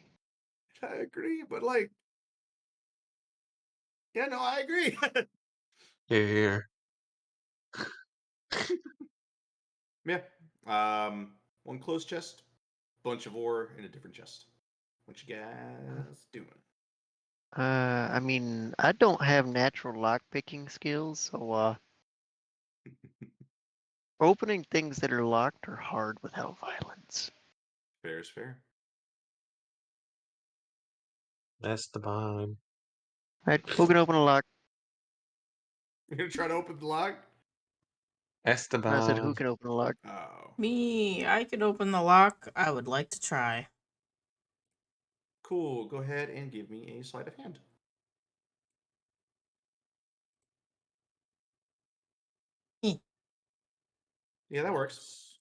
S1: I agree, but like, yeah, no, I agree.
S3: Here.
S1: Yeah. One closed chest, bunch of ore in a different chest. What you guys doing?
S4: I mean, I don't have natural lock-picking skills, so opening things that are locked are hard without violence.
S1: Fair is fair.
S3: That's the bomb.
S4: Alright, who can open a lock?
S1: You're gonna try to open the lock?
S3: Esteban.
S4: I said who can open a lock?
S1: Oh.
S6: Me, I could open the lock. I would like to try.
S1: Cool. Go ahead and give me a sleight of hand.
S6: Eh.
S1: Yeah, that works.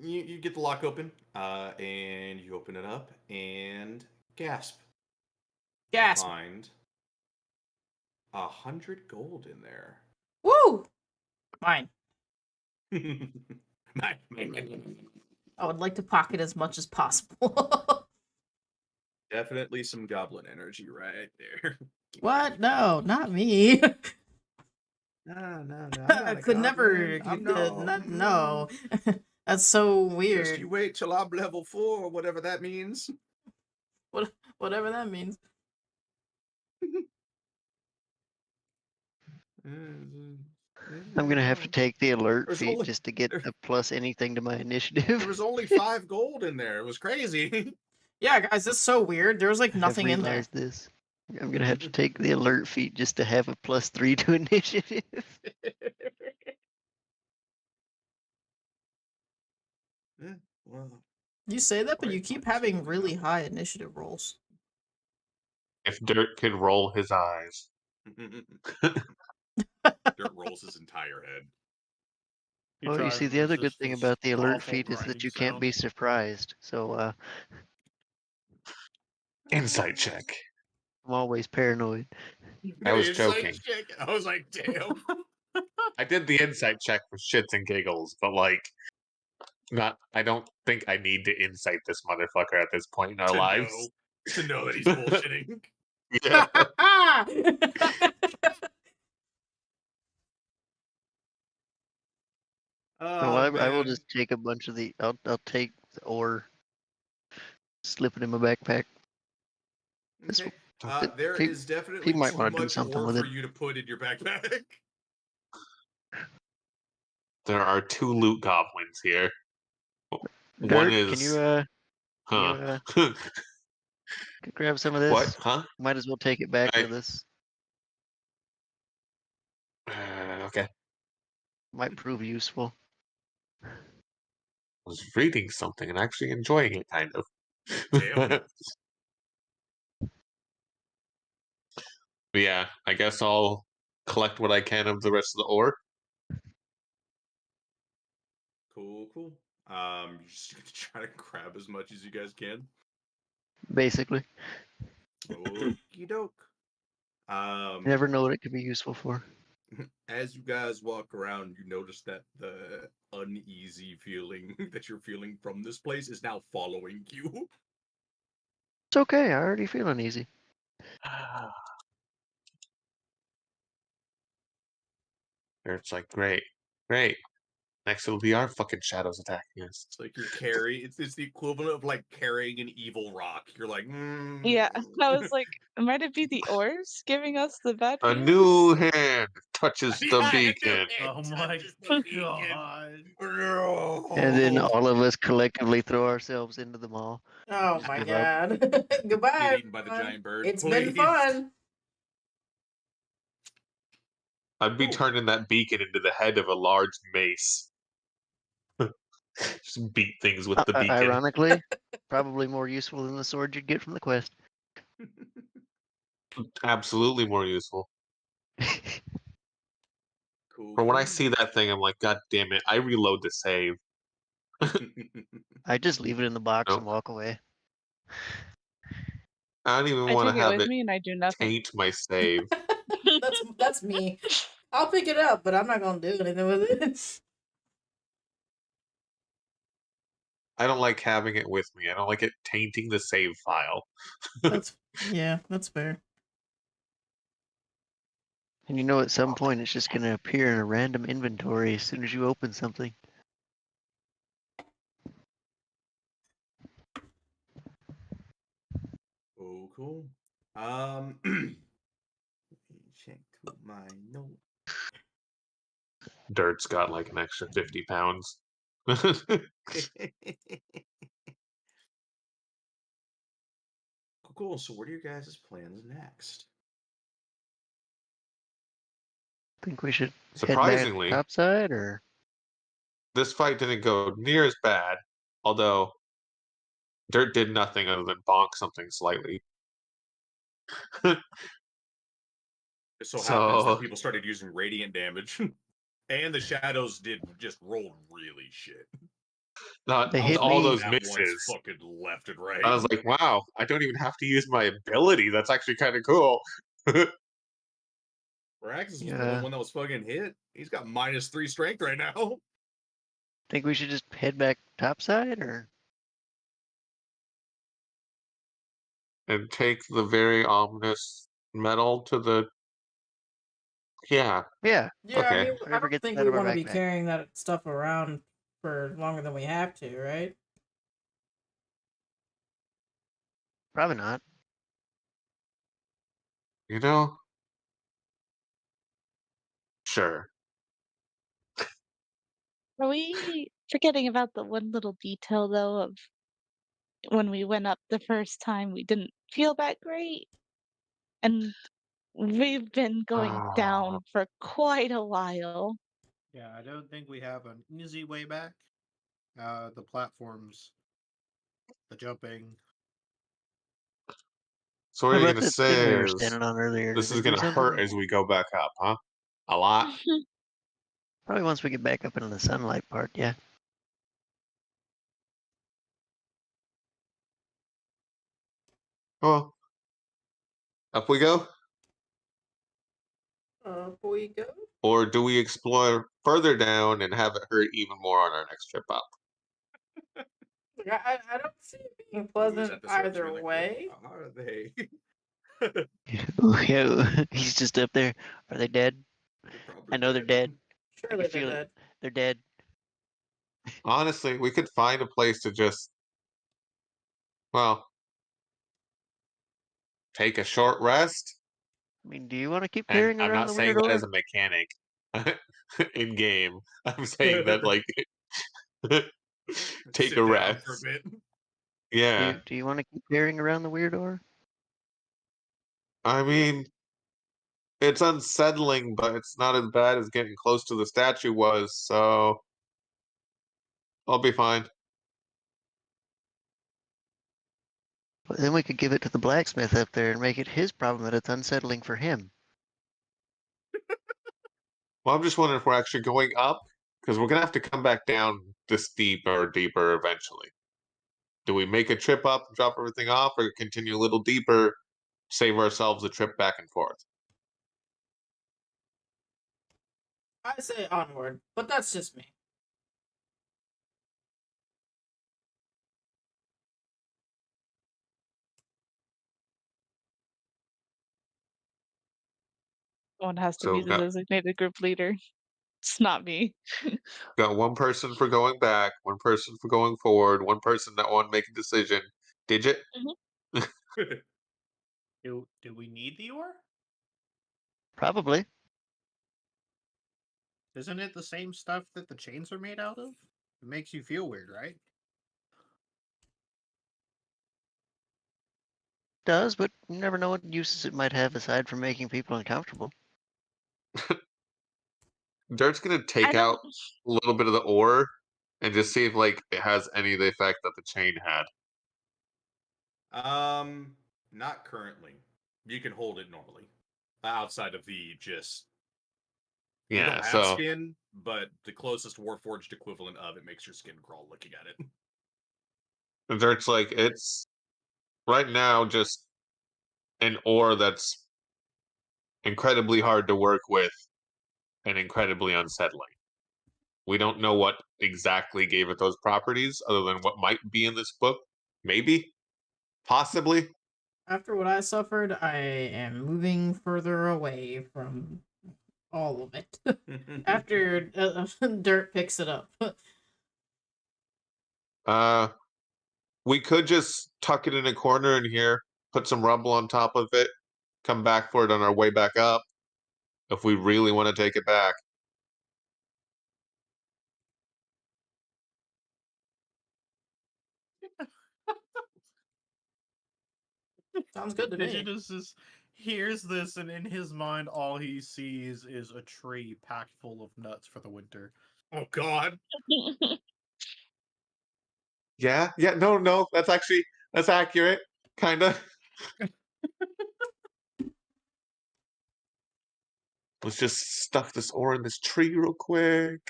S1: You get the lock open, and you open it up, and gasp.
S6: Gasp.
S1: Find 100 gold in there.
S6: Woo! Mine.
S1: Mine.
S6: I would like to pocket as much as possible.
S1: Definitely some goblin energy right there.
S6: What? No, not me.
S1: No.
S6: I could never. No. That's so weird.
S1: Just you wait till I'm level 4, whatever that means.
S6: Whatever that means.
S4: I'm gonna have to take the alert feat just to get a plus anything to my initiative.
S1: There was only 5 gold in there. It was crazy.
S6: Yeah, guys, that's so weird. There was like nothing in there.
S4: I've realized this. I'm gonna have to take the alert feat just to have a +3 to initiative.
S1: Well,
S6: You say that, but you
S1: Right,
S6: keep
S1: fine,
S6: having
S1: something
S6: really
S1: happened.
S6: high initiative rolls.
S3: If Dirt could roll his eyes.
S1: Dirt rolls his entire head.
S5: He
S4: Well, you
S5: tries
S4: see,
S5: to
S4: the other good
S5: resist
S4: thing
S5: this
S4: about the alert
S5: awful
S4: feat is that
S5: grinding
S4: you can't
S5: sound.
S4: be surprised. So
S3: Insight check.
S4: I'm always paranoid.
S3: I was
S1: Insight
S3: joking.
S1: check. I was like, damn.
S3: I did the insight check for shits and giggles, but like, I don't think I need to insight this motherfucker at this point in our lives.
S1: To know that he's bullshitting.
S3: Yeah.
S1: Oh,
S4: Well, I will
S1: man.
S4: just take a bunch of the. I'll take the ore, slip it in my backpack.
S1: Okay.
S4: But
S1: There
S4: pe-
S1: is definitely
S4: people might
S1: too
S4: wanna do
S1: much
S4: something
S1: ore
S4: with
S1: for
S4: it.
S1: you to put in your backpack.
S3: There are 2 loot goblins here. One
S4: Dirt,
S3: is.
S4: can you
S3: Huh.
S4: grab some of this?
S3: What? Huh?
S4: Might as well take it back with us.
S3: Okay.
S4: Might prove useful.
S3: I was reading something and actually enjoying it, kind of.
S1: Damn.
S3: But yeah, I guess I'll collect what I can of the rest of the ore.
S1: Cool. You're just gonna try to grab as much as you guys can.
S4: Basically,
S1: Okie doke.
S4: you never know what it could be useful for.
S1: As you guys walk around, you notice that the uneasy feeling that you're feeling from this place is now following you.
S4: It's okay. I already feel uneasy.
S3: It's like, great. Next it'll be our fucking shadows attacking us.
S1: It's like it's the equivalent of like carrying an evil rock. You're like,
S2: Yeah, I was like, might it be the oars giving us the bad
S3: A
S2: feeling?
S3: new hand touches the
S1: Yeah,
S3: beacon.
S5: Oh my
S1: touches the beacon.
S5: god.
S4: And then
S1: Oh.
S4: all of us collectively throw ourselves into the mall.
S6: Oh
S4: Just
S6: my
S4: give up.
S6: god. Goodbye.
S1: Get eaten by the
S6: everyone.
S1: giant bird.
S6: It's
S1: please.
S6: been fun.
S3: I'd be
S1: Ooh.
S3: turning that beacon into the head of a large mace. Just beat things with the beacon.
S4: Ironically, probably more useful than the sword you'd get from the quest.
S3: Absolutely more useful.
S1: Cool.
S3: For when I see that thing, I'm like, God damn it! I reload the save.
S4: I just leave it in the box
S3: Nope.
S4: and walk away.
S3: I don't even
S2: I
S3: want
S2: take
S3: to
S2: it
S3: have
S2: with
S3: it
S2: me and I do nothing.
S3: taint my save.
S6: That's me. I'll pick it up, but I'm not gonna do anything with it.
S3: I don't like having it with me. I don't like it tainting the save file.
S6: That's fair.
S4: And you know, at some point, it's just going to appear in a random inventory as soon as you open something.
S1: Oh, cool. Let me check through my note.
S3: Dirt's got like an extra 50 pounds.
S1: Cool. So, what are your guys' plans next?
S4: Think we should head back
S3: Surprisingly,
S4: topside, or
S3: this fight didn't go near as bad, although Dirt did nothing other than bonk something slightly.
S1: It so happens that
S3: So,
S1: people started using radiant damage, and the shadows did just roll really shit.
S3: not
S4: They
S1: I was
S4: hit
S3: all
S1: rolling
S4: me.
S3: those
S1: that once
S3: misses.
S1: fucking left and right.
S3: I was like, wow, I don't even have to use my ability. That's actually kind of cool.
S1: Raxus was the only
S4: Yeah.
S1: one that was fucking hit. He's got -3 strength right now.
S4: Think we should just head back topside, or
S3: And take the very ominous metal to the. Yeah,
S4: yeah,
S6: Yeah, I
S3: okay.
S6: mean, I
S4: whatever
S6: don't
S4: gets
S6: think
S4: out
S6: we
S4: of our
S6: want to be
S4: backpack.
S6: carrying that stuff around for longer than we have to, right?
S4: Probably not.
S3: You know, sure.
S2: Are we forgetting about the one little detail though of when we went up the first time we didn't feel that great? And we've been going down for quite a while.
S5: Yeah, I don't think we have an easy way back. The platforms, the jumping.
S3: So what
S4: How
S3: are you
S4: about
S3: gonna
S4: that thing we
S3: say
S4: were
S3: is
S4: standing on earlier?
S3: this
S4: Did
S3: is
S4: it do
S3: gonna hurt
S4: something?
S3: as we go back up, huh? A lot.
S4: Probably once we get back up into the sunlight part, yeah.
S3: Well, up we go.
S6: Before you go.
S3: Or do we explore further down and have it hurt even more on our next trip up?
S6: I don't see it being
S1: We just
S6: pleasant
S1: have to search and be
S6: either
S1: like,
S6: way.
S1: what are they?
S4: Yeah, he's just up there. Are they dead?
S1: They're probably
S4: I know they're dead. I
S6: Surely
S4: can
S6: they're
S4: feel it.
S6: dead.
S4: They're dead.
S3: Honestly, we could find a place to just, well, take a short rest.
S4: I mean, do you want to keep
S3: And
S4: carrying
S3: I'm
S4: around
S3: not
S4: the
S3: saying
S4: weird
S3: that
S4: ore?
S3: as a mechanic in game. I'm saying that like take
S1: Sit
S3: a
S1: down for a
S3: rest.
S1: bit.
S3: Yeah.
S4: Do you want to keep carrying around the weird ore?
S3: I mean, it's unsettling, but it's not as bad as getting close to the statue was, so I'll be fine.
S4: Well, then we could give it to the blacksmith up there and make it his problem that it's unsettling for him.
S3: Well, I'm just wondering if we're actually going up, because we're gonna have to come back down this deep or deeper eventually. Do we make a trip up, drop everything off, or continue a little deeper, save ourselves a trip back and forth?
S6: I say onward, but that's just me.
S2: One has to
S3: So
S2: be
S3: we've
S2: the
S3: got
S2: designated group leader. It's not me.
S3: Got one person for going back, one person for going forward, one person that won't make a decision. Digit?
S5: Do we need the ore?
S4: Probably.
S5: Isn't it the same stuff that the chains are made out of? It makes you feel weird, right?
S4: Does, but you never know what uses it might have aside from making people uncomfortable.
S3: Dirt's gonna
S2: I
S3: take out
S2: don't.
S3: a little bit of the ore and just see if like it has any of the effect that the chain had.
S1: Not currently. You can hold it normally. Outside of the just you
S3: Yeah,
S1: don't have
S3: so
S1: skin, but the closest Warforged equivalent of it makes your skin crawl looking at it.
S3: Dirt's like it's right now just an ore that's incredibly hard to work with and incredibly unsettling. We don't know what exactly gave it those properties, other than what might be in this book. Maybe, possibly.
S6: After what I suffered, I am moving further away from all of it. After Dirt picks it up.
S3: We could just tuck it in a corner in here, put some rubble on top of it, come back for it on our way back up, if we really want to take it back.
S6: Sounds good to me.
S5: Digitus hears this, and in his mind, all he sees is a tree packed full of nuts for the winter.
S1: Oh God!
S3: Yeah, no, that's accurate, kind of. Let's just stuff this ore in this tree real quick.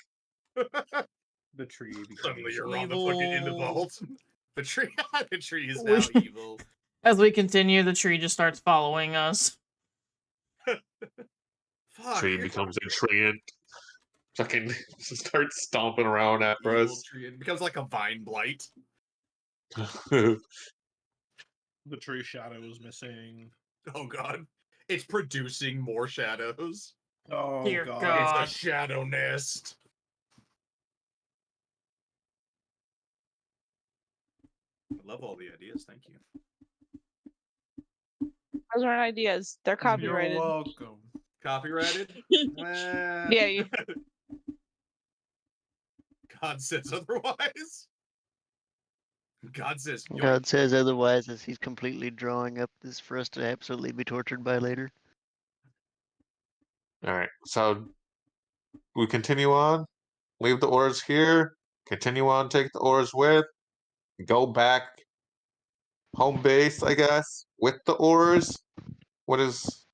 S5: The tree becomes
S1: Suddenly you're on the
S5: evil.
S1: fucking in the vault. The tree is
S6: We-
S1: now evil.
S6: As we continue, the tree just starts following us.
S1: Fuck.
S3: Tree becomes a tree and fucking starts stomping around after
S1: Evil
S3: us.
S1: tree. It becomes like a vine blight.
S5: The tree shadow is missing.
S1: Oh God! It's producing more shadows.
S5: Oh
S6: Dear
S5: God!
S6: God.
S1: It's a shadow nest. I love all the ideas. Thank you.
S2: Those aren't ideas. They're copyrighted.
S5: You're welcome.
S1: Copyrighted?
S2: Yeah.
S1: God says otherwise. God says yoink.
S4: God says otherwise as he's completely drawing up this for us to absolutely be tortured by later.
S3: Alright, so we continue on, leave the ores here, continue on, take the ores with, go back home base, I guess, with the ores. What is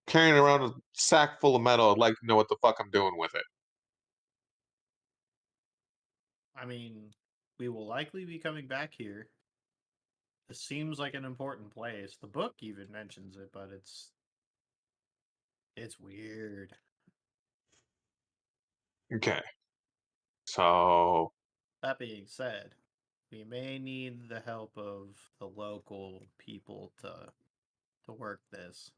S3: carrying around a sack full of metal? I'd like to know what the fuck I'm doing with it.
S5: I mean, we will likely be coming back here. This seems like an important place. The book even mentions it, but it's weird.
S3: Okay. So
S5: That being said, we may need the help of the local people to work this.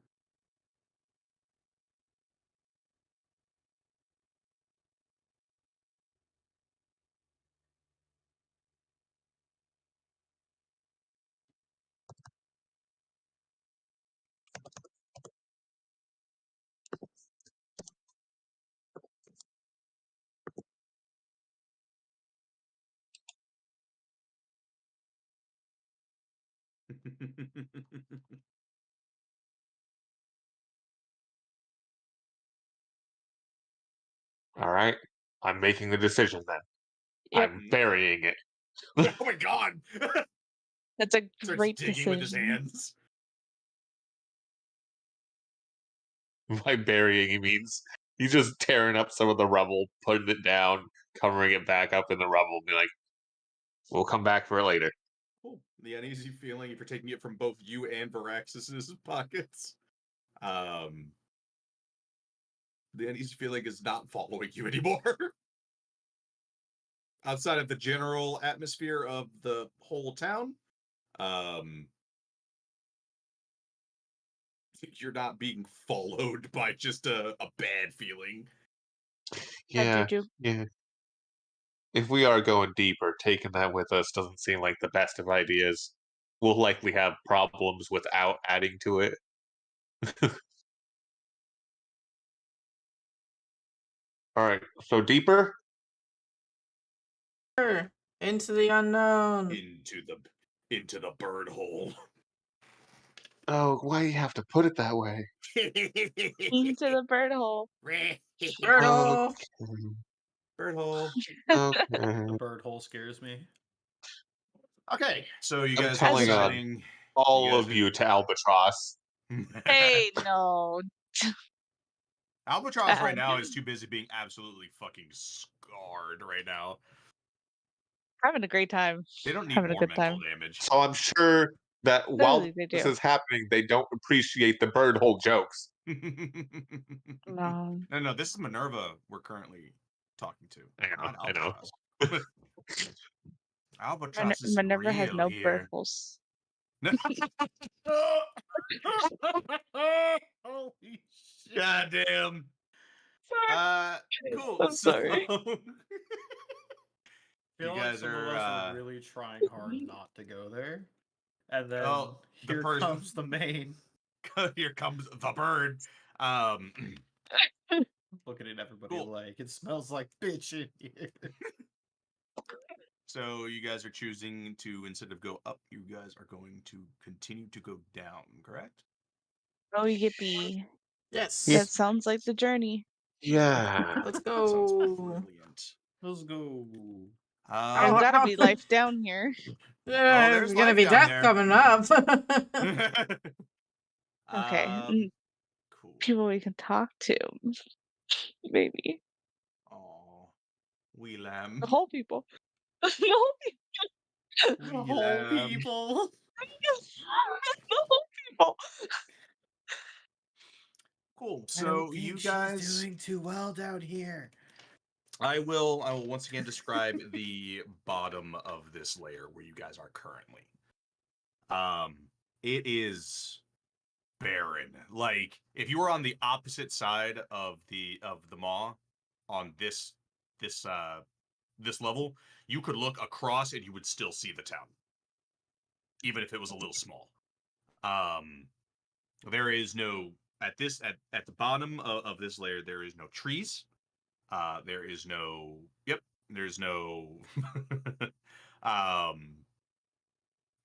S3: alright. I'm making the decision then.
S2: Yep.
S3: I'm burying it.
S1: Oh my God!
S2: That's a
S1: Starts
S2: great
S1: digging with his
S2: decision.
S1: hands.
S3: By burying, he means he's just tearing up some of the rubble, putting it down, covering it back up in the rubble, be like, we'll come back for it later.
S1: Cool. The uneasy feeling if you're taking it from both you and Varaxis's pockets. The uneasy feeling is not following you anymore. Outside of the general atmosphere of the whole town, you're not being followed by just a bad feeling.
S3: Yeah,
S2: Juju.
S3: yeah. If we are going deeper, taking that with us doesn't seem like the best of ideas. We'll likely have problems without adding to it. All right, so deeper.
S6: Into the unknown.
S1: Into the bird hole.
S3: Oh, why do you have to put it that way?
S2: Into the bird hole.
S6: Turtle.
S3: Okay.
S1: Bird hole.
S3: Okay.
S5: The bird hole scares me.
S1: Okay, so you
S3: I'm
S1: guys are
S3: telling
S1: deciding.
S3: all
S1: guys
S3: of you to Albatross.
S2: Hey, no.
S1: Albatross right now is too busy being absolutely fucking scarred right now.
S2: Having a great time.
S1: They don't need
S2: Having a
S1: more
S2: good
S1: mental
S2: time.
S1: damage.
S3: So I'm sure that while
S2: Clearly they
S3: this
S2: do.
S3: is happening, they don't appreciate the bird hole jokes.
S2: No.
S1: No, this is Minerva we're currently talking to. Not
S3: I know.
S1: Albatross. Albatross is
S2: Minerva has
S1: real
S2: no bird
S1: here.
S2: holes.
S1: Holy shit. Goddamn. Cool.
S2: I'm sorry.
S1: So
S5: Feel
S1: you
S5: like
S1: guys
S5: some of
S1: are
S5: us are really trying hard not to go there. And then
S1: the
S5: here
S1: person-
S5: comes the main.
S1: here comes the bird.
S5: Looking at everybody
S1: Cool.
S5: like, it smells like bitch in here.
S1: So you guys are choosing to, instead of go up, you guys are going to continue to go down, correct?
S2: Oh, yippee.
S6: Yes.
S4: Yeah.
S2: That sounds like the journey.
S3: Yeah.
S6: Let's
S1: That sounds
S6: go.
S1: brilliant.
S5: Let's go.
S2: There's
S6: Oh,
S2: gotta
S6: oh.
S2: be life down here.
S6: There's
S1: there's
S6: gonna
S1: life
S6: be
S1: down
S6: death
S1: there.
S6: coming up.
S2: Okay.
S1: Cool.
S2: People we can talk to. Maybe.
S1: Oh, wee lamb.
S2: The whole people. The whole people.
S5: The
S1: Wee
S5: whole
S1: lamb.
S5: people.
S2: The whole people.
S1: Cool.
S5: I don't
S1: So
S5: think
S1: you
S5: she's
S1: guys,
S5: doing too well down here.
S1: I will once again describe the bottom of this layer where you guys are currently. It is barren. Like if you were on the opposite side of the maw on this level, you could look across and you would still see the town, even if it was a little small. There is no at the bottom of this layer. There is no trees. There is no. Yep. There's no.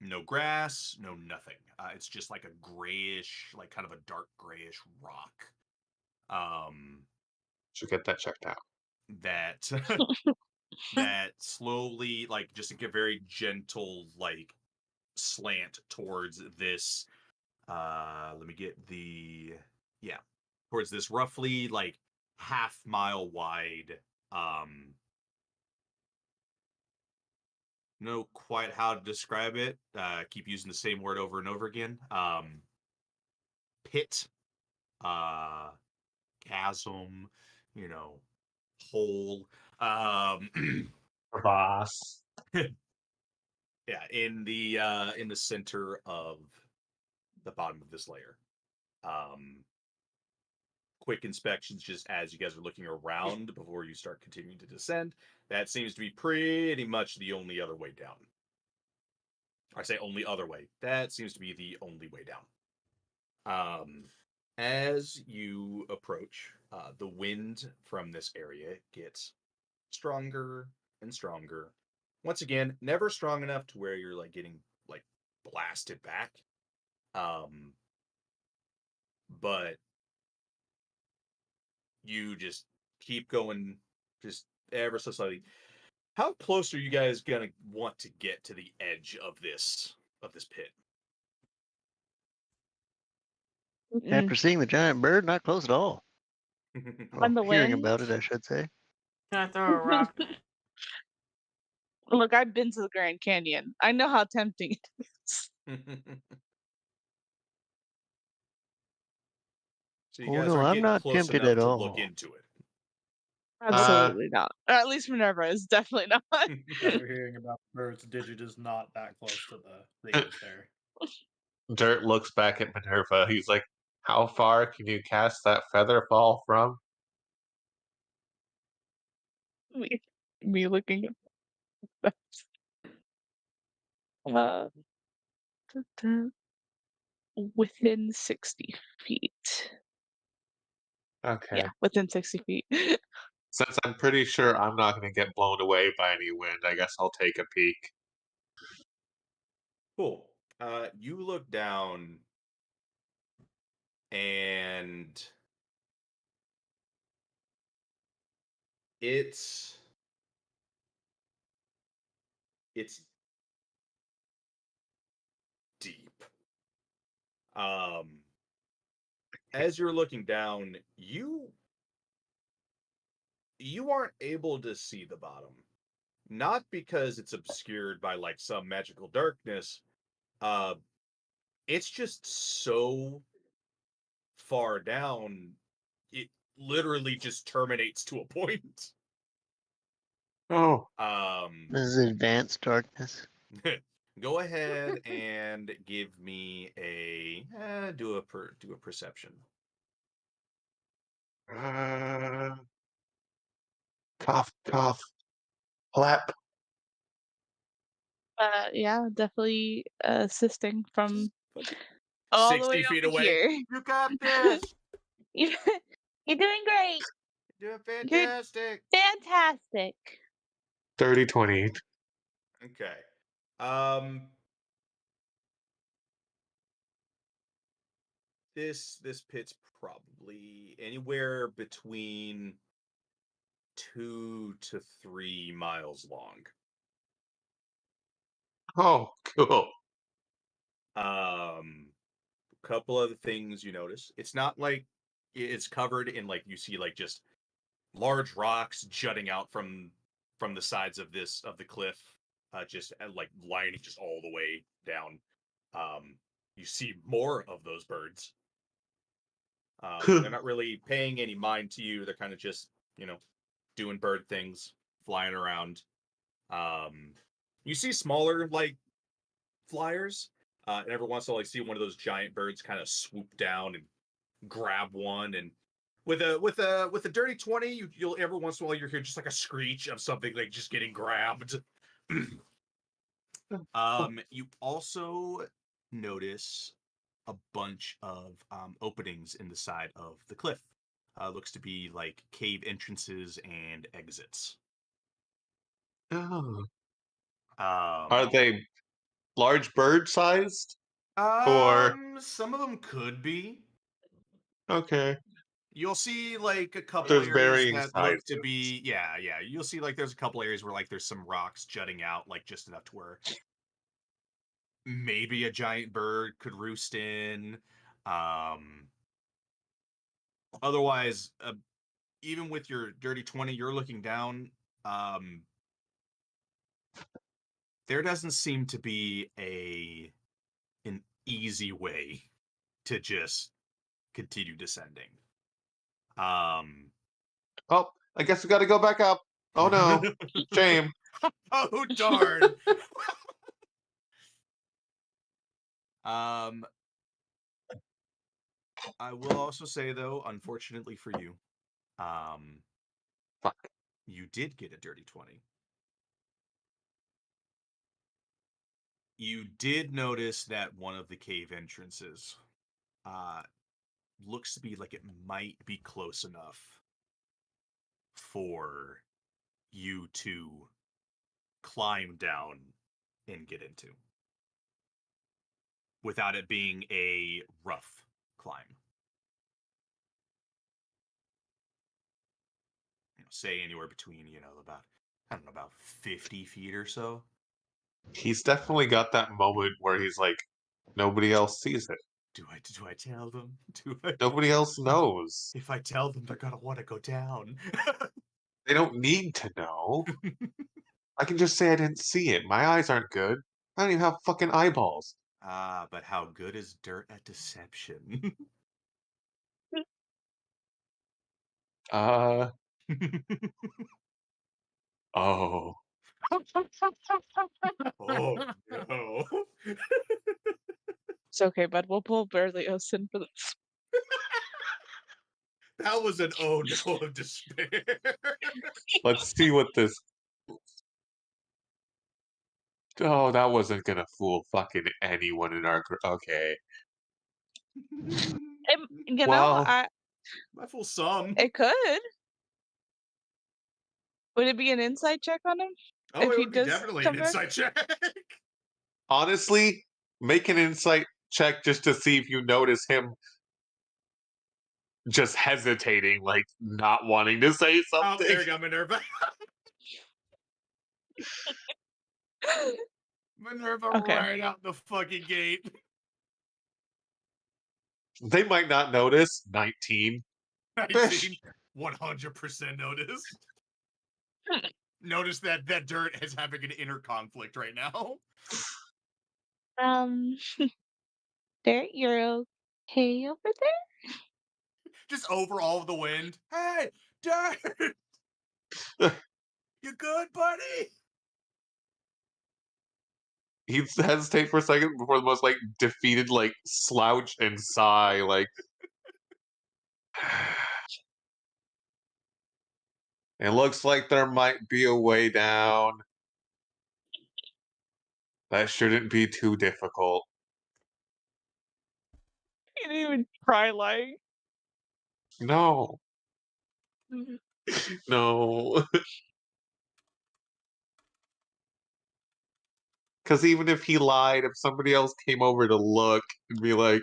S1: No grass, no nothing. It's just like a grayish, like kind of a dark grayish rock.
S3: Should get that checked out.
S1: That that slowly, like just like a very gentle, like slant towards this. Let me get the towards this roughly like half-mile wide. Know quite how to describe it. Keep using the same word over and over again. Pit, chasm, hole.
S3: Boss.
S1: Yeah, in the center of the bottom of this layer. Quick inspections just as you guys are looking around before you start continuing to descend. That seems to be pretty much the only other way down. I say only other way. That seems to be the only way down. As you approach, the wind from this area gets stronger and stronger. Once again, never strong enough to where you're like getting like blasted back. But you just keep going, just ever so slightly. How close are you guys gonna want to get to the edge of this pit?
S4: After seeing the giant bird, not close at all. Well,
S2: On the
S4: hearing
S2: wind.
S4: about it, I should say.
S6: Can I throw a rock?
S2: Look, I've been to the Grand Canyon. I know how tempting it is.
S1: So you
S4: Oh
S1: guys
S4: no,
S1: aren't
S4: I'm
S1: getting
S4: not
S1: close
S4: tempted
S1: enough
S4: at
S1: to
S4: all.
S1: look into it.
S2: Absolutely not. Or at least Minerva is definitely not.
S5: After hearing about the birds, Digit is not that close to the thingies there.
S3: Dirt looks back at Minerva. He's like, How far can you cast that feather fall from?
S2: Me, me looking at that. Uh, within 60 feet.
S3: Okay.
S2: Yeah, within 60 feet.
S3: Since I'm pretty sure I'm not going to get blown away by any wind, I guess I'll take a peek.
S1: Cool. You look down and it's it's deep. As you're looking down, you aren't able to see the bottom. Not because it's obscured by like some magical darkness. Uh it's just so far down, it literally just terminates to a point.
S3: Oh,
S1: Um
S4: This is advanced darkness.
S1: go ahead and give me a do a perception.
S3: uh, cough, cough, clap.
S2: Yeah, definitely assisting from all the way
S1: 60 feet
S2: over
S1: away.
S2: here.
S1: You got this.
S2: You- You're doing great.
S1: You're doing
S2: You're
S1: fantastic.
S2: fantastic.
S3: 30, 20.
S1: Okay. Um this pit's probably anywhere between 2 to 3 miles long.
S3: Oh, cool.
S1: Couple other things you notice. It's not like it's covered in like you see like just large rocks jutting out from the sides of the cliff, just like lining just all the way down. You see more of those birds. They're not really paying any mind to you. They're kind of just doing bird things, flying around. Um, you see smaller like flyers, and every once in a while, you see one of those giant birds kind of swoop down and grab one. And with a dirty 20, you'll every once in a while you hear just like a screech of something like just getting grabbed. You also notice a bunch of openings in the side of the cliff. Looks to be like cave entrances and exits.
S3: Oh. Are
S1: Um,
S3: they large bird sized? Or,
S1: some of them could be.
S3: okay,
S1: You'll see like a couple
S3: there's
S1: areas
S3: varying
S1: that look to
S3: sizes.
S1: be, yeah. You'll see like there's a couple areas where like there's some rocks jutting out, like just enough to where maybe a giant bird could roost in. Um, otherwise, even with your dirty 20, you're looking down. Um, there doesn't seem to be an easy way to just continue descending. Um,
S3: Oh, I guess we gotta go back up. Oh no. Shame.
S1: oh darn. um, I will also say though, unfortunately for you, um,
S3: Fuck.
S1: you did get a dirty 20. You did notice that one of the cave entrances uh looks to be like it might be close enough for you to climb down and get into without it being a rough climb. Say anywhere between, about I don't know, about 50 feet or so.
S3: He's definitely got that moment where he's like, nobody else sees it.
S1: Do I tell them? Do I?
S3: Nobody else knows.
S1: If I tell them, they're gonna want to go down.
S3: They don't need to know. I can just say I didn't see it. My eyes aren't good. I don't even have fucking eyeballs.
S1: But how good is dirt at deception?
S3: Uh, oh.
S1: oh no.
S2: It's okay, bud. We'll pull Berlioz in for this.
S1: That was an oh no of despair.
S3: Let's see what this. Oh, that wasn't gonna fool fucking anyone in our group. Okay.
S2: You know,
S3: Well,
S1: I fool some.
S2: it could. Would it be an insight check on him
S1: Oh,
S2: if
S1: it
S2: he
S1: would be
S2: does
S1: definitely
S2: come
S1: an
S2: back?
S1: insight check.
S3: honestly, make an insight check just to see if you notice him just hesitating, like not wanting to say
S1: Oh,
S3: something.
S1: there you go, Minerva. Minerva
S2: Okay.
S1: right out the fucking gate.
S3: They might not notice. 19.
S1: 19, 100% noticed. Notice that dirt is having an inner conflict right now.
S2: Um, there, you're okay over there?
S1: Just over all of the wind. Hey, dirt! You good, buddy?
S3: He'd hesitate for a second before the most like defeated like slouch and sigh like it looks like there might be a way down. That shouldn't be too difficult.
S2: You didn't even try lying.
S3: No.
S2: Mhm.
S3: No. Because even if he lied, if somebody else came over to look and be like,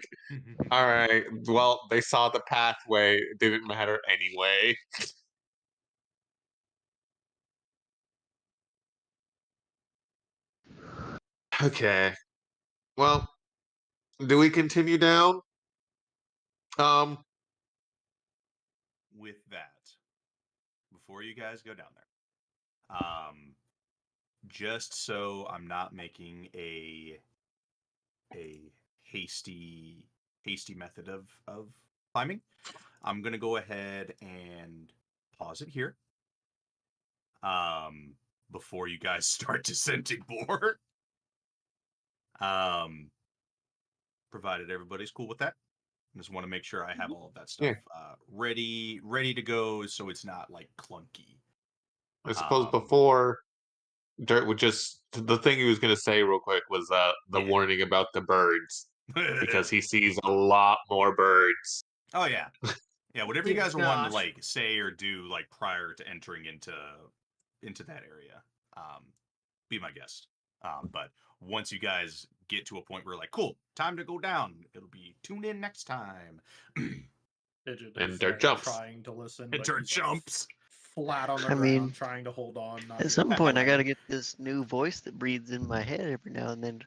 S3: all right, well, they saw the pathway, it didn't matter anyway. Okay. Well, do we continue down?
S1: With that, before you guys go down there, just so I'm not making a hasty method of climbing, I'm gonna go ahead and pause it here. Before you guys start descending more. Provided everybody's cool with that. I just want to make sure I have all of that stuff ready to go, so it's not like clunky.
S3: I suppose before Dirt would just the thing he was gonna say real quick was the
S1: Yeah.
S3: warning about the birds. Because he sees a lot more birds.
S1: Oh yeah. Yeah, whatever you
S6: Dear
S1: guys are wanting to
S6: gosh.
S1: like say or do like prior to entering into that area, be my guest. But once you guys get to a point where like, cool, time to go down, it'll be tune in next time.
S5: Digit
S3: And
S5: is
S3: Dirt
S5: like
S3: jumps.
S5: trying to listen,
S1: And
S5: but
S1: Dirt
S5: he's like,
S1: jumps.
S5: flat on the
S4: I
S5: ground,
S4: mean,
S5: trying to hold on. Not
S4: At
S5: being
S4: some
S5: able
S4: point, I
S5: to
S4: gotta
S5: fall.
S4: get this new voice that breathes in my head every now and then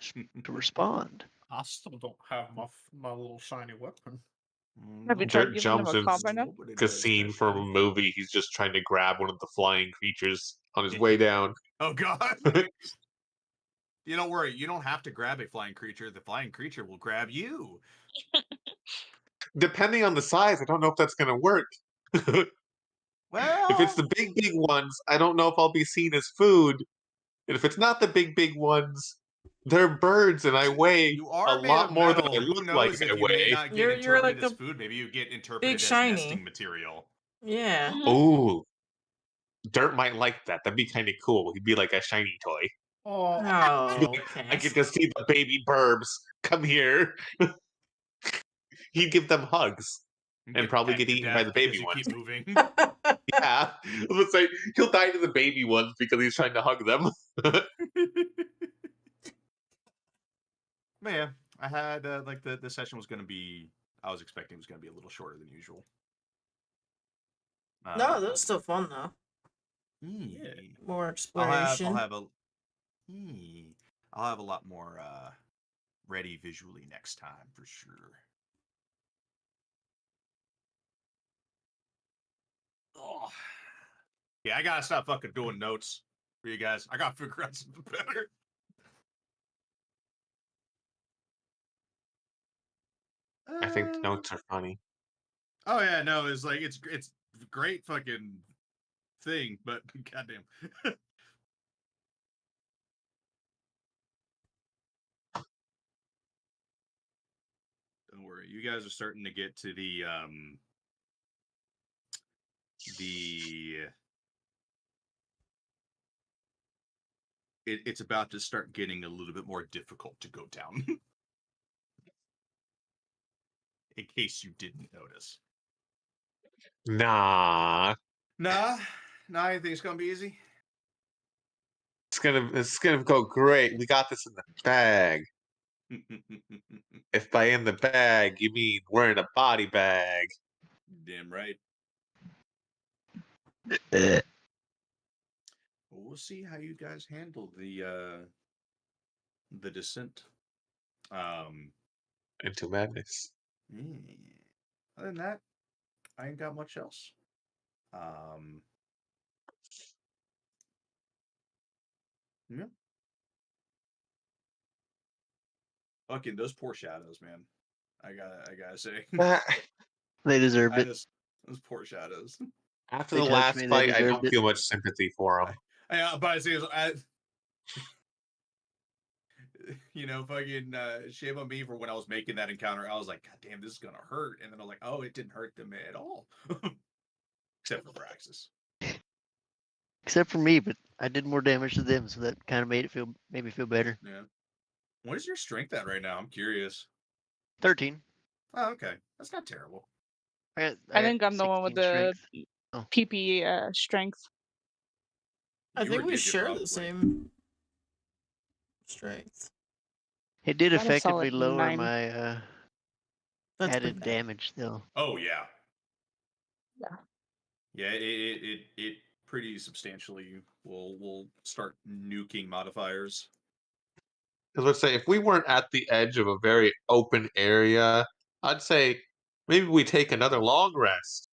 S4: to respond.
S5: I still don't have my little shiny weapon.
S2: Have you tried
S3: Dirt
S2: giving them
S3: jumps
S2: a
S3: in
S2: compliment?
S3: a scene from a movie. He's just trying to grab one of the flying creatures on his way down.
S1: Oh god. You don't worry, you don't have to grab a flying creature. The flying creature will grab you.
S3: Depending on the size, I don't know if that's gonna work.
S1: Well,
S3: If it's the big ones, I don't know if I'll be seen as food. And if it's not the big ones, they're birds and I weigh
S1: you
S3: a
S1: are made
S3: lot
S1: of
S3: more than
S1: metal.
S3: I
S1: Who
S3: look like
S1: knows
S3: I
S1: if you may
S3: weigh.
S1: not get
S6: You're like
S1: interpreted as
S6: a
S1: food? Maybe you get interpreted
S6: big
S1: as
S6: shiny.
S1: nesting material.
S6: Yeah.
S3: Ooh. Dirt might like that. That'd be kind of cool. He'd be like a shiny toy.
S6: Oh,
S3: I get to see the baby burbs. Come here. He'd give them hugs
S1: And
S3: and
S1: get
S3: probably
S1: pet
S3: get
S1: to
S3: eaten by
S1: death
S3: the
S1: because
S3: baby
S1: you
S3: ones.
S1: keep moving.
S3: Yeah. Let's say he'll die to the baby ones because he's trying to hug them.
S1: But yeah, I had like the session was going to be. I was expecting it was going to be a little shorter than usual.
S6: No, that was still fun though.
S1: Yeah.
S6: More
S1: I'll
S6: exploration.
S1: have a. I'll have a lot more ready visually next time for sure. Oh. Yeah, I gotta stop fucking doing notes for you guys. I gotta figure out something better.
S3: I think the notes are funny.
S1: Oh yeah, no, it's like it's great fucking thing, but goddamn. Don't worry, you guys are starting to get to the it's about to start getting a little bit more difficult to go down. In case you didn't notice.
S3: Nah.
S1: Nah, you think it's gonna be easy?
S3: It's gonna go great. We got this in the bag. If by in the bag you mean we're in a body bag.
S1: Damn right.
S4: Eh.
S1: Well, we'll see how you guys handle the descent.
S3: Into madness.
S1: Other than that, I ain't got much else. Yeah. Fucking those poor shadows, man. I gotta say.
S4: They deserved it.
S1: Those poor shadows.
S3: After
S4: They
S3: the
S4: touched
S3: last
S4: me, they
S3: fight, I
S4: deserved
S3: don't
S4: it.
S3: feel much sympathy for them.
S1: But you know, fucking shame on me for when I was making that encounter. I was like, God damn, this is gonna hurt. And then I was like, oh, it didn't hurt them at all. Except for Praxis.
S4: Except for me, but I did more damage to them, so that kind of made me feel better.
S1: Yeah. What is your strength at right now? I'm curious.
S4: 13.
S1: Oh, okay. That's not terrible.
S2: I think I'm the one with
S4: 16
S2: the
S4: strength. Oh.
S2: PP strength.
S6: I
S1: You
S6: think
S1: or
S6: we
S1: Digit,
S6: share
S1: probably.
S6: the same strength.
S4: It did
S2: Got a
S4: effectively
S2: solid
S4: lower
S2: 9.
S4: my
S6: That's pretty
S4: added
S6: bad.
S4: damage, though.
S1: Oh yeah.
S2: Yeah.
S1: Yeah, it pretty substantially will start nuking modifiers.
S3: Because let's say if we weren't at the edge of a very open area, I'd say maybe we take another long rest.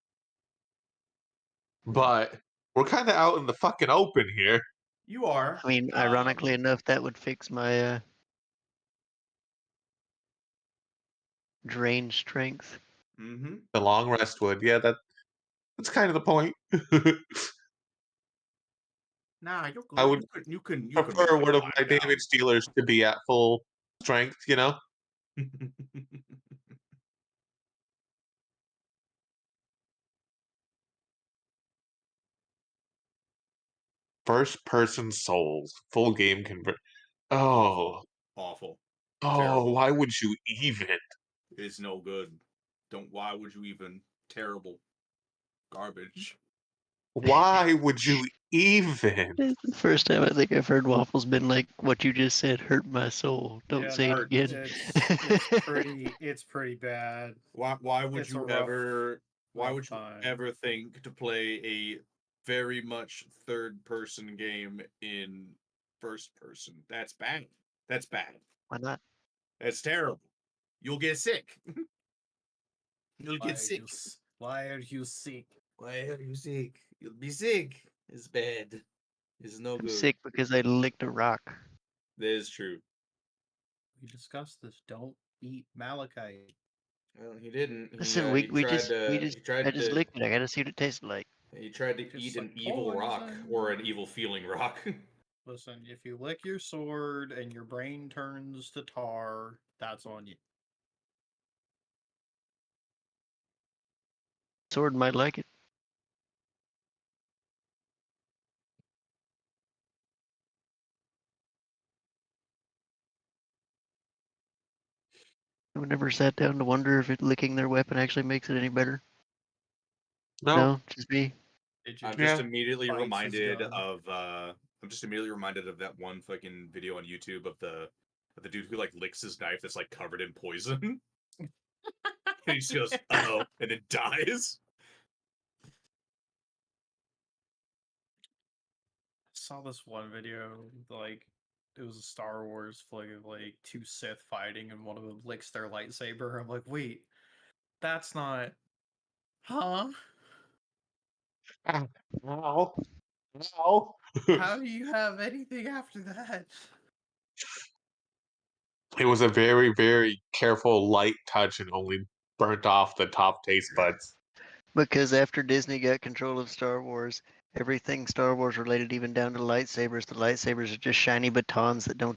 S3: But we're kind of out in the fucking open here.
S1: You are.
S4: I mean, ironically enough, that would fix my drain strength.
S1: Mm-hmm.
S3: The long rest would, yeah. That's kind of the point.
S1: Nah, you're good.
S3: I would
S1: You can
S3: prefer
S1: make
S3: one of my
S1: it climb
S3: damage dealers to be at full strength. You know.
S1: down.
S3: First person souls, full game convert. Oh,
S1: Awful.
S3: oh,
S1: Terrible.
S3: why would you even?
S1: It's no good. Why would you even? Terrible. Garbage.
S3: Why would you even?
S4: It's the first time I think I've heard Waffles been like, what you just said hurt my soul. Don't
S5: Yeah,
S4: say it
S5: no,
S4: again.
S5: It's pretty bad.
S1: Why would
S5: It's a
S1: you
S5: rough-
S1: ever why
S5: rough
S1: would you
S5: time.
S1: ever think to play a very much third person game in first person? That's bad. That's bad.
S4: Why not?
S1: That's terrible. You'll get sick. You'll
S5: Why
S1: get sick.
S5: Why are you sick?
S1: Why are you sick? You'll be sick. It's bad. It's no
S4: I'm
S1: good.
S4: sick because I licked a rock.
S1: That is true.
S5: We discussed this. Don't eat malachite.
S1: Well, he didn't.
S4: Listen, we just I just licked it. I gotta see what it tasted like.
S1: He tried to
S5: Just
S1: eat
S5: like
S1: an evil rock
S5: poison.
S1: or an evil feeling rock.
S5: Listen, if you lick your sword and your brain turns to tar, that's on you.
S4: Sword might like it. I've never sat down to wonder if licking their weapon actually makes it any better. No, just me.
S1: I'm
S3: Yeah.
S1: just immediately
S5: Fights his
S1: reminded
S5: gun.
S1: of that one fucking video on YouTube of the dude who like licks his knife that's like covered in poison. And he just goes, "Uh-oh," and then dies.
S5: I saw this one video, like, it was a Star Wars flick of, like, two Sith fighting and one of them licks their lightsaber. I'm like, wait, that's not... Huh?
S3: Ow. Ow.
S5: How do you have anything after that?
S3: It was a very, very careful, light touch and only burnt off the top taste buds.
S4: Because after Disney got control of Star Wars, everything Star Wars related, even down to lightsabers, the lightsabers are just shiny batons that don't